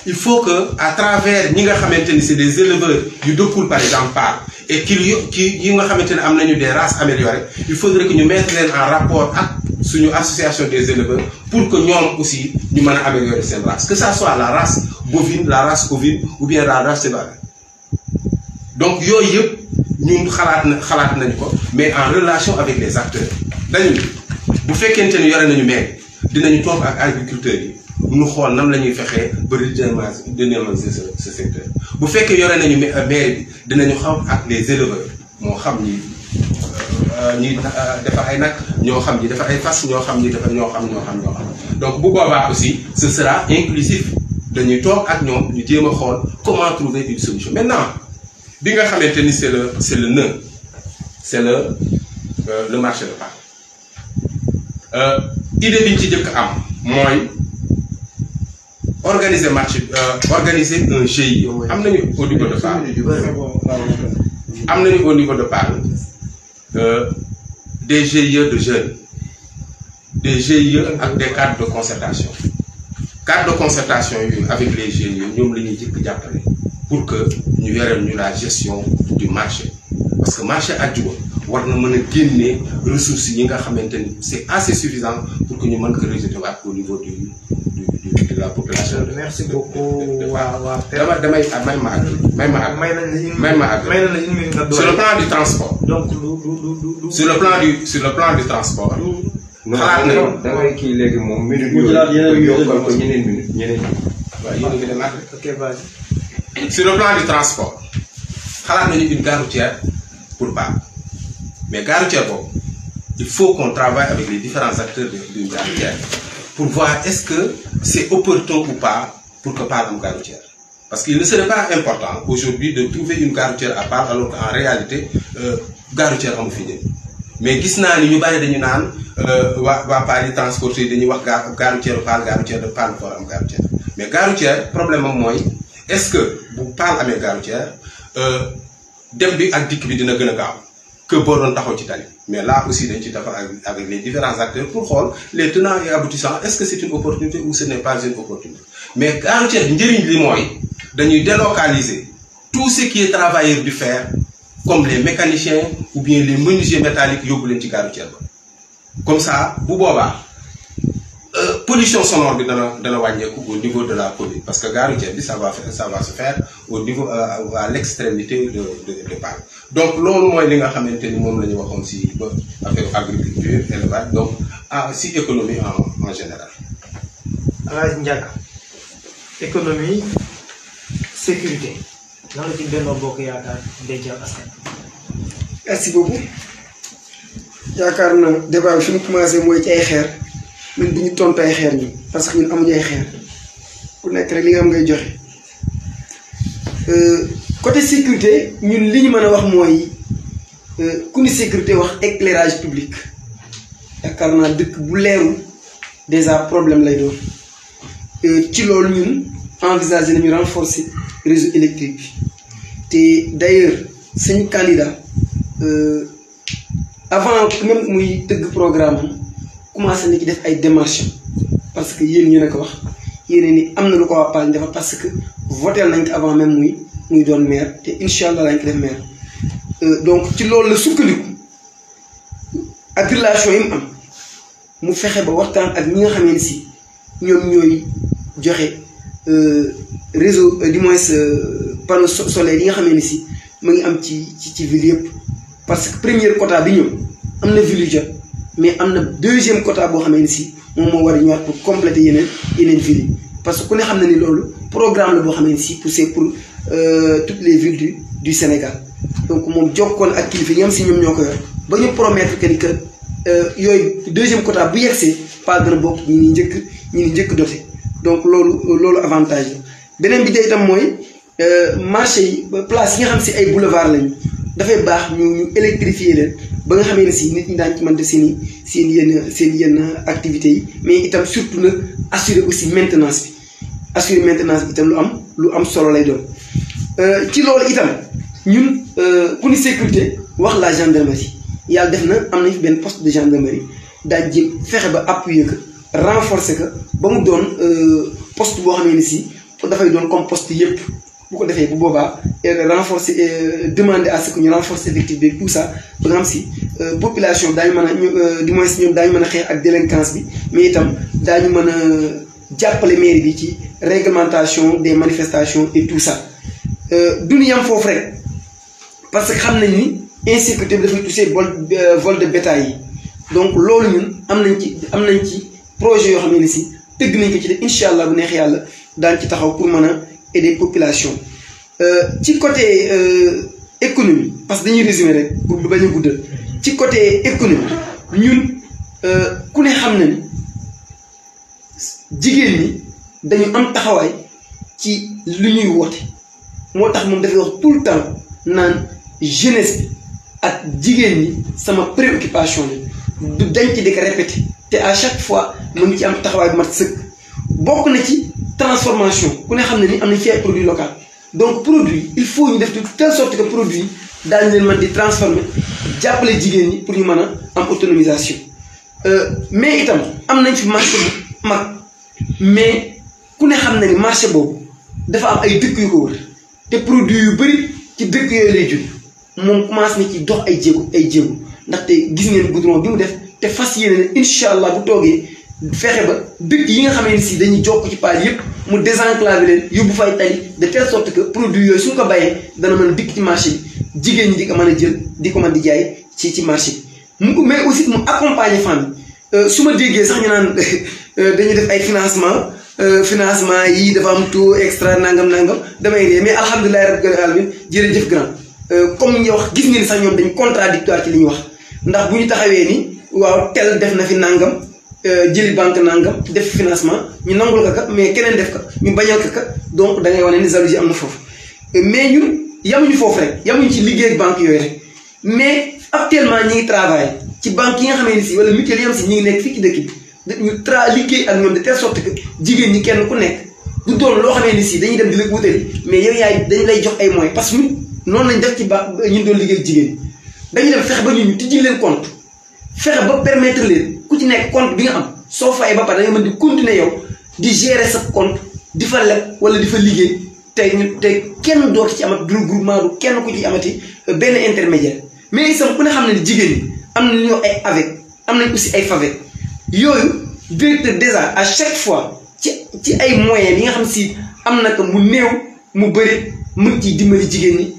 Il faut que à travers ñi nga xamante ni c'est des éleveurs yu dëkkul par exemple Paal et yi nga xamante ne am nañu des races améliorées il faudrait que ñu mettre leen en rapport ak suñu association des éleveurs pour que ñoom aussi ñu mën a améliorer seen race que ça soit la race bovine la race ovine ou bien la race sévère. Donc yooyu yëpp ñun xalaat nañu ko mais en relation avec les acteurs dañu bu fekkente ni yore nañu maire dinañu toog ak agriculteurs yi ñu xool nan la ñuy fexee ba redynamiser ce secteur bu fekkee yore nañu maire bi dinañu xam ak les éleveurs moo xam ni ñi dafa ay nag ñoo xam ni dafa ay fas ñoo xam ni dafa ñoo xam donc bu boobaa aussi ce sera inclusif dañuy toog ak ñoom ñu jéem a xool comment trouver une solution maintenant bi nga xamante ni c'est le nœud c'est le marché de Pâques idée bi ñu ci jëkk am mooy organiser marché organiser un GIE am nañu au niveau de Pâques am nañu au niveau de Pâques des GIE de jeunes des GIE ak des cadres de concertation cadre de concertation yooyu avec les GIE ñoom la ñuy jëkk jàppale pour que ñu yoreel ñu la gestion du marché parce que marché àjjuma war na mën a génne ressources yi nga xamante ni c'est assez suffisant pour que ñu mën ko rejeter waat au niveau de la population. merci beaucoup waa damay may ma àgg sur le plan du transport. donc sur le plan du transport. xalaat nañu da ngay kii léegi moom minute yooyu yokkal ko ñeneen minute waaw yéen a ngi dem ok vas-y. sur le plan du transport xalaat nañu une gare routière pour Pâques mais gare routière boobu il faut qu'on travaille avec les différents acteurs d'une gare routière pour voir est-ce que c'est opportun ou pas pour que Pâques am gare routière parce qu'il ne serait pas important aujourd'hui de trouver une gare routière à Pâques alors qu'en réalité gare routière amu fi njëriñ mais gis naa ni ñu bari dañu naan waa Pâques yi transporté yi dañuy wax gare routière Pâques gare routière de Pâques for am gare routière mais gare routière problème am mooy est-ce que bu Pâques amee gare routière dem bi ak dikk bi dina gën a gaaw que boo doon taxaw ci tali mais là aussi dañ ci defar avec les différents acteurs pour xool les tenants et aboutissants est-ce que c'est une opportunité ou ce n'est pas une opportunité mais gare routière bi njëriñ li mooy dañuy délocaliser tout ce qui est travailleurs du fer comme les mécaniciens ou bien les menuisiers métalliques yóbbu leen ci gare routière ba comme ça bu boobaa pollution sonore bi dana wàññeeku au niveau de la commune parce que gare routière bi ça va se faire au niveau à l'extrémité de Pâques donc loolu mooy li nga xamante ni moom la ñu waxoon si ba affaire agriculture élevage donc si économie en général. Alaaji Ndiaga économie sécurité nan la ci Benno Bokk Yaakaar dencal askan. merci beaucoup yaakaar na débat bi fi mu commencé mooy ci ay xeer ñun du ñu tontu ay xeer ñi parce que ñun amuñu ay xeer ku nekk rek li nga am ngay joxe côté sécurité ñun li ñu mën a wax mooy ku ni sécurité wax éclairage public yaakaar naa dëkk bu leerul déjà problème lay doon ci loolu ñun envisager nañu renforcer réseau électrique bi te d'ailleurs suñu candidat avant même muy tëgg programme am commencé na ci def ay démarches parce que yéen ñu ne ko wax yéen ni am na lu ko waa Pâques dafa parce que voté nañ ko avant même muy doon maire te incha allah lañ ko def maire donc ci loolu la sukkandiku ak relation yi mu am mu fexe ba waxtaan ak ñi nga xamee ni si ñoom ñooy joxe réseau du moins panneau solaire yi nga xamee ni si mu ngi am ci ville yëpp parce que premier quota bi ñëw am na ville yu jot mais am na deuxième quota boo xamee ni si moom moo war a ñëwaat pour compléter yeneen villes yi parce que ku ne xam na ni loolu programme la boo xamee ni si poussé pour toutes les villes du Sénégal donc moom jokkoon ak kilifa yi nga xam si ñoom ñoo ko yor ba ñu promettre que ni que yooyu deuxième quota bu yegsee pas gën a bokk ñi ni njëkk doté donc loolu avantage la beneen bi day itam mooy marché yi place yi nga xam si ay boulevard lañu dafay baax ñu électrifier leen ba nga xamee ne si nit ñi daañu ci mën def seen yenn activités yi mais itam surtout nag assurer aussi maintenance bi itam lu am solo lay doon ci loolu itam ñun ku ni sécurité wax la gendarmerie yàlla def na am nañ fi benn poste de gendarmerie daañu jéem fexe ba appuyer ko renforcer ko ba mu doon poste boo xamee ne si dafay doon comme poste yëpp bu ko defee bu boobaa renforcer demander à ce que ñu renforcer effectif bi tout ça ba nga xam si population daañu mën a du moins ñoom daañu mën a xeex ak délinquance bi mais itam daañu mën a jàppale mairie bi ci réglementation des manifestations et tout ça duñu yam foofu rek parce que xam nañ ni insécurité bi dafay toucher vol de bétail yi donc loolu ñun am nañ ci projet yoo xam ne si tëgg nañ ko ci de incha allah bu neex yàlla daan ci taxaw pour mën a aider population ci côté économie parce que dañuy résumer rek pour bañ a guddal ci côté économie ñun ku ne xam na ni jigéen ñi dañu am taxawaay ci lu ñuy woote moo tax moom dafay wax tout le temps naan jeunesse bi ak jigéen ñi sama préoccupation la du dañ ci di ko répété te à chaque fois mu ngi ci am taxawaay bu mat sëkk bokk na ci transformation ku ne xam ne ni am nañ fi ay produits locaux donc produit il faut ñu def de telle sorte que produit daañu leen mën di transformer jàppale jigéen ñi pour ñu mën a am autonomisation mais itam am nañ fi marché bu mag mais ku ne xam na ni marché boobu dafa am ay dëkk yu ko wër te produit yu bëri ci dëkk yooyu lay jóge moom commencé na ci dox ay jéego ndaxte gis ngeen goudron bi mu def te fas yéene ne incha allah bu toogee fexe ba dëkk yi nga xamee ni si dañuy jokk ci paal yëpp mu désenclavé leen yóbbu fay tali de telle sorte que produit yooyu suñ ko bàyyee dana mën a dikk ci marché bi jigéen ñi di ko mën a jël di ko mën di jaay ci marché bi mu ko mais aussi mu accompagner femme yi su ma déggee sax ñu naan dañuy def ay financement yi dafa am taux extra nangam damay ree mais alhamdulilah rabbil alamin jërëjëf grand comme ñu wax gis ngeen sax ñoom dañ contradictoire ci li ñu wax ndax bu ñu taxawee ni waaw tel def na fi nangam jëli banque nangam def financement ñu nangul ko mais keneen def ko ñu bañal ko donc da ngay wane ni jalousie am na foofu mais ñun yamuñu foofu rek yamuñu ci liggéey ak banque yooyu rek mais actuellement ñi ngi travail ci banque yi nga xamee ni si wala mutuelle yi am si ñi ngi nekk fii ci dëkk bi ñu liggéey ak ñoom de telle sorte que jigéen ñi kenn ku nekk du doon loo xamee ni si dañuy dem di la wutali mais yow yaay dañ lay jox ay moyens parce que ñun noonu lañ def ci ñun doon liggéey ak jigéen ñi dañuy dem fexe ba ñu tijji leen compte fexe ba permettre leen ku ci nekk compte bi nga am soo fayee ba pare da nga mën di continuer yow di gérer sa compte di fa leb wala di fa liggéey te kenn dootu ci amat regroupement du kenn ku ci amati benn intermédiaire mais itam ku ne xam ne ni jigéen ñi am na lu ñuy wax ay avec am nañ aussi ay faveur yooyu directeur déjà à chaque fois ci ay moyens yi nga xam si am na ko mu néew mu bëri mu ngi ciy dimbali jigéen ñi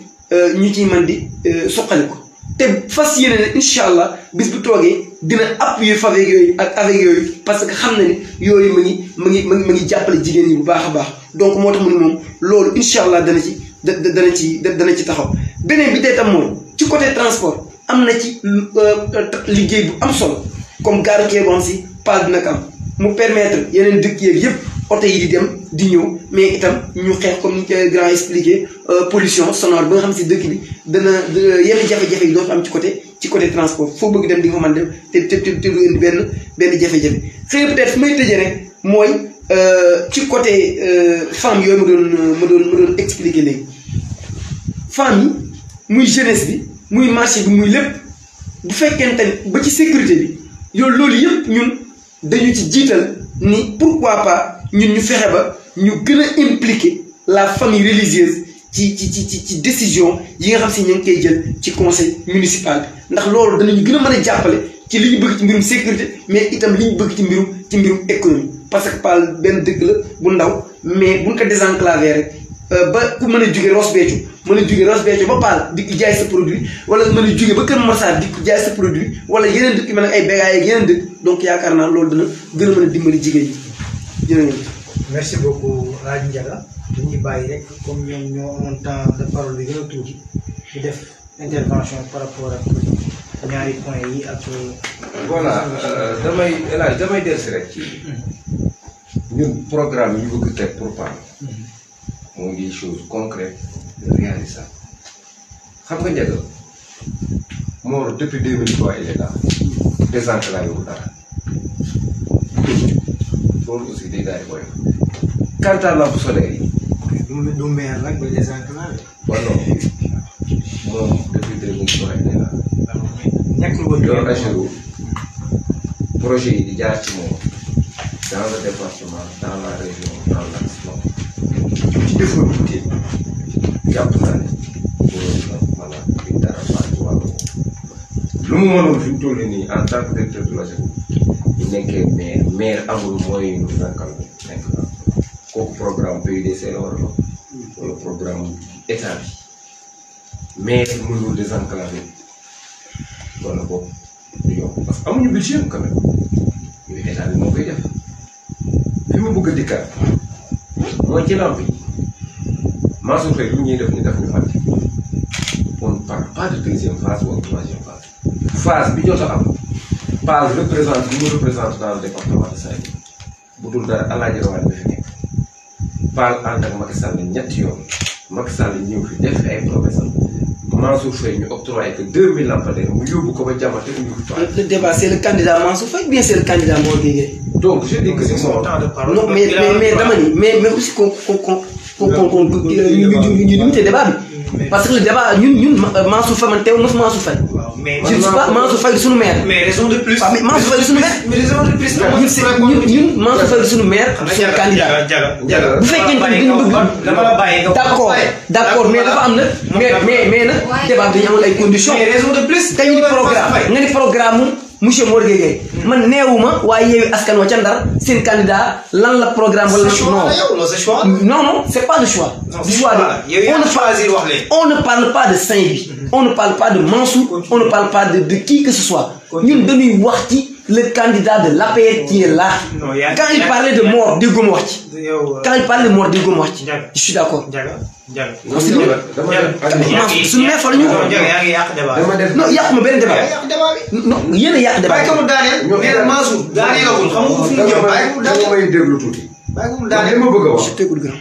ñu ciy mën di suqali ko te fas yéene ne incha allah bis bu toogee dina appuyer faveur yooyu ak avec yooyu parce que xam na ni yooyu mu ngi jàppale jigéen ñi bu baax a baax donc moo tax mu ne moom loolu incha allah dana ci taxaw beneen bi tey tam mooy ci côté transport am na ci liggéey bu am solo comme gare routière boo xam si paal dina ko am mu permettre yeneen dëkk yeeg yëpp oto yi di dem di ñëw mais itam ñu xeex comme ni ko grand expliqué pollution sonore ba nga xam si dëkk bi dana yenn jafe-jafe yi dootu am ci côté transport foo bëgg dem di nga fa mën dem te du indi benn jafe-jafe xëy peut-être fi may tëjee rek mooy ci côté femme yooyu ma doon expliqué léegi femme yi muy jeunesse bi muy marché bi muy lépp bu fekkente ni ba ci sécurité bi loolu yëpp ñun dañu ci jiital ni pourquoi pas ñun ñu fexe ba ñu gën a impliquer la famille religieuse ci décision yi nga xam si ñu ngi koy jël ci conseil municipal bi ndax loolu danañu gën a mën a jàppale ci li ñu bëgg ci mbirum sécurité mais itam li ñu bëgg ci mbirum économie parce que Paal benn dëkk la bu ndaw mais buñ ko désenclavé rek ba ku mën a jóge Ross Béthio ba Paal di jaay sa produit wala mën a jóge ba Kër Massar di jaay sa produit wala yeneen dëkk yu mel ne ay bégaay ak yeneen dëkk donc yaakaar naa loolu dana gën a mën a dimbali jigéen ñi jërëjëf. merci beaucoup Hadj Ndiaga dañuy bàyyi rek comme ñoom ñoo amoon temps de parole bi gën a tuuti di def intervention par rapport ak ñaari points yi ak. voilà damay dellusi rek ci ñun programme yi ñu bëgg teg pour Paal. moo ngi chose concrète réalisable xam nga Ndiaga Mor depuis 2003 il est là désenclavé wu dara loolu aussi day daal di koy quant à lampe solaire yi. du maire nag ba désenclavé. wala moom depuis 2003 il est là. nekkul woon doon assuré projet yi di jaar ci moom dans le département dans la région dans l'action ci défaut bi jàpp naa ne pour mën a dara baax ci wàllu lu mu mënoon fi mu toll nii en tant que directeur de l'AGEROUTE bu nekkee maire amul mooy ñu nekkal nekk na kooku programme PUDC la war a doon wala programme état bi maire mënul désenclavé wala boog du yomb parce que amuñu budget quand même yooyu état bi moo koy def fi mu bëgg a dikkaat mooy ci lamp yi Mansour Faye lu ñuy def ni daf ñu fàtte on ne parle pas de deuxième phase ou troisième phase bi jot a am PAL représente li mu représente dans le département de Saint-Louis bu dul dara Alaaji Rawaay bi fi nekk PAL ànd ak Macky Sall ñetti yoon Macky Sall ñëw fi def ay promesse am Mansour Faye ñu octroyé que 2000 lampadaires mu yóbbu ko ba jàmmate indi ko PAL. Le débat c'est le candidat Mansour Faye ou bien c'est le candidat Mor Gueye. Donc je dis que c'est son temps de parole. Non mais dama ni mais aussi qu'on ñu limité débat bi. Parce que le débat ñun Mansour Faye man teew na fa Mansour Faye. mais je ne sais pas Mansour Faye suñu maire. mais raison de plus. mais Mansour Faye suñu maire. mais raison de plus. ñun Mansour Faye suñu maire. suñu candidat. bu fekkee ne dañu bëgg. dama la bàyyi nga. d'accord mais dafa am na. mais nag débat bi dañu amoon ay conditions. mais raison de plus. tey ñu programme nga ni programme monsieur Mor Gueye man neewuma waaye Yewwi Askan Wi ca Ndar seen candidat lan la programme wala non c'est pas le choix. On ne parle pas de Saint-Louis. On ne parle pas de Mansour. On ne parle pas de qui que ce soit. ñun dañuy wax ci le candidat de l'APR qui est là. Quand il parlait de mort déggoo ma wax ci. Quand il parlait de mort déggoo ma wax ci. Je suis d'accord. suñu maire fa la ñu. non yàquma benn débat. non yéen a yàq débat. Mansour daaneelagul xam nga fu mu jëm bàyyi ko dama may déglu tuuti. bàyyi ko mu daaneel li ma bëgg a wax. grand.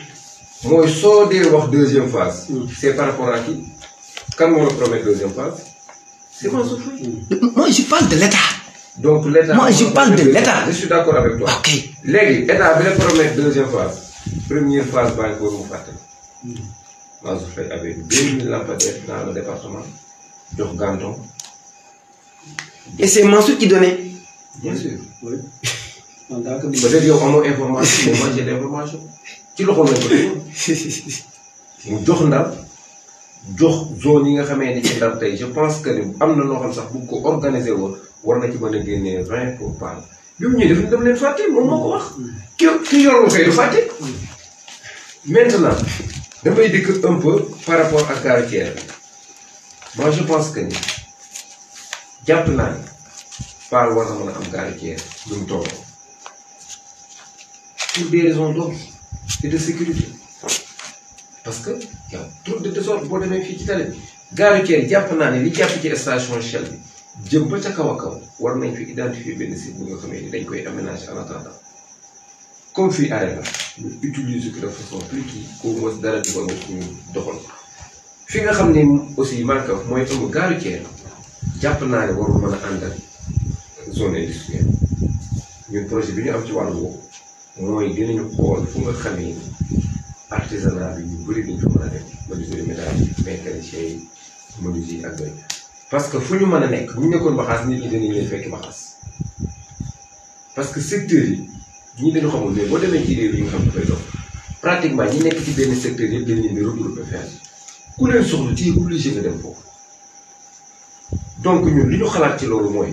mooy soo dee wax deuxième phase. c'est par rapport à qui. Quand on le promet deuxième phase, c'est Mansour Faye. Moi, je parle de l'État. Donc l'État. Moi, je parle de l'État. Je suis d'accord avec toi. Ok. L'État avait promis deuxième phase. Première phase, il faut nous faire. Mansour Faye avait 2000 lampadaires dans le département d'Organton. Et c'est Mansour qui donnait. Bien sûr. Oui. Peut-être qu'il y a une information, mais moi j'ai l'information. Qui le connaît pas? Nous donnons jox zone yi nga xamee ni ci Ndar tey je pense que ni am na noo xam sax bu ko organiser woon war na ci mën a génnee 20 pour PAL bi mu ñëwee daf dem leen fàtte moom moo ko wax ki yorul koy du fàtte maintenant damay dikk un peu par rapport ak gare routière bi moi je pense que ni jàpp naa ni PAL war na mën a am gare routière lu mu toll pour des raisons d'ordre et de sécurité. Parce que y a trop de désordre boo demee fii ci tali bi gare routière jàpp naa ne li jàpp ci station Shell bi jëm ba ca kaw a kaw war nañ fi identifier benn site bu nga xamee ni dañ koy aménager en attendant comme fii arrêt la ñu utiliser ko de façon plus kii au moins dara di ko ñu doxal fi nga xam ne aussi manque mooy ëmb gare routière jàpp naa ne warul mën a ànd ak zone industrielle ñun projet bi ñu am ci wàllu woowu mooy dinañu xool fu nga xamee ni artisanat bi ñu bëri dañu fa mën a dem menuisier métal mécanicien yi menuisier ak yooyu parce que fu ñu mën a nekk bu ñu nekkoon Baxaas nit ñi dañuy leen fekk Baxaas parce que secteur yi ñi dañu xamul mais boo demee ci réew yi nga xam dafay dox pratiquement ñi nekk ci benn secteur yëpp dañ leen di regrouper faire ku leen soxla ci obligé nga dem foofu donc ñun li ñu xalaat ci loolu mooy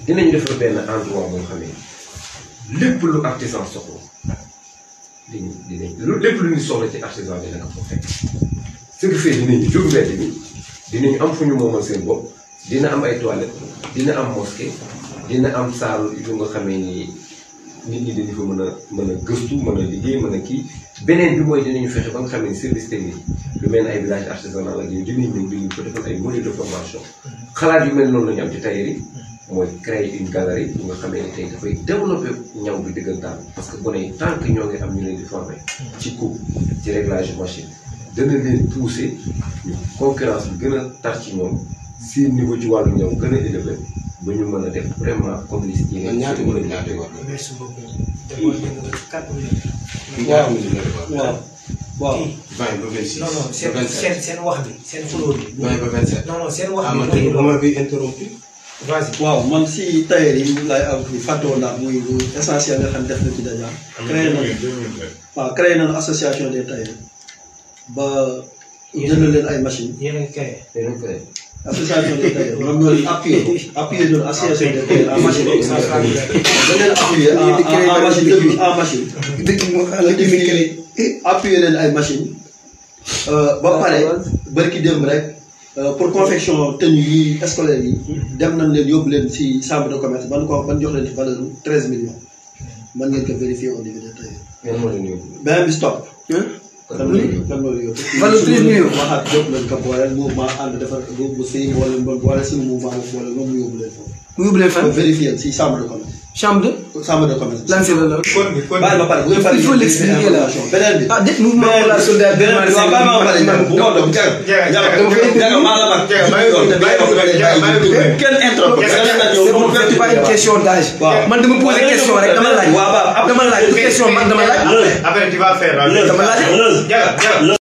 dinañu defar benn endroit boo xamee lépp lu artisan soxla lépp lu ñu soxla ci artisan bi naka ko fekk ce qui fait dinañu jóg mbedd bi dinañu am fu ñu moomal seen bopp dina am ay toilettes dina am mosquée dina am salle yu nga xamee ni nit ñi dañu fa mën a gëstu mën a liggéey mën a kii beneen bi mooy dinañu fexe ba nga xam ne service technique lu mel ne ay village artisanal ak yooyu dinañ ñëw dañu ko defal ay modules de formation xalaat yu mel noonu la ñu am ci tailleur yi mooy créer une galerie bu nga xamee ne tey dafay développer ñaw bi dëggantaan parce que gone yi tant que ñoo ngi am ñu leen di former ci coupe ci réglage machine dana leen pousser ñu concurrence bi gën a tar ci ñoom seen niveau ci wàllu ñaw gën a élevé ba ñu mën a def vraiment comme li si yéen ñaata mën a ñaata war merci beaucoup. demoon nañu 4 minutes. waaw 20 ba 26. non non seen wax bi seen xulóo bi. 20 ba 27. non non seen wax bi. Amadou Omar bi interrompu. vas-y. waaw man si tailleur yi laay am ni fàttewoon naa muy lu essentiel nga xam ne def na ci déjà. créé nañu association des tailleurs ba jënd leen ay machines. yéen a ngi créé. association des tailleurs ñoom ñoo leen appuyé nañu association des tailleurs en machine. dañ leen appuyé en machine depuis en machine. appuyé leen ay machines. ba pare barki démb rek pour confection tenue yi scolaire yi dem nañ leen yóbbu leen si chambre de commerce ban jox leen ci valeur 13 millions man ngeen ko vérifier au niveau de tey beneen bi stop kan moo leen yóbbu valeur 13 millions waxaat jóg leen ko booleel mouvement ànd defar bu si boole suñu mouvement boole moom mu yóbbu leen foofu mu yóbbu leen fan vérifier si chambre de commerce chambre de commerce lan c'est la baal ma pare bu ngeen pare il faut l'expliquer là beneen bi ah déet mouvement pour la solidarité c'est pas une question d'âge man dama poser question rek dama laaj du question man dama laaj après tu vas faire dama laaj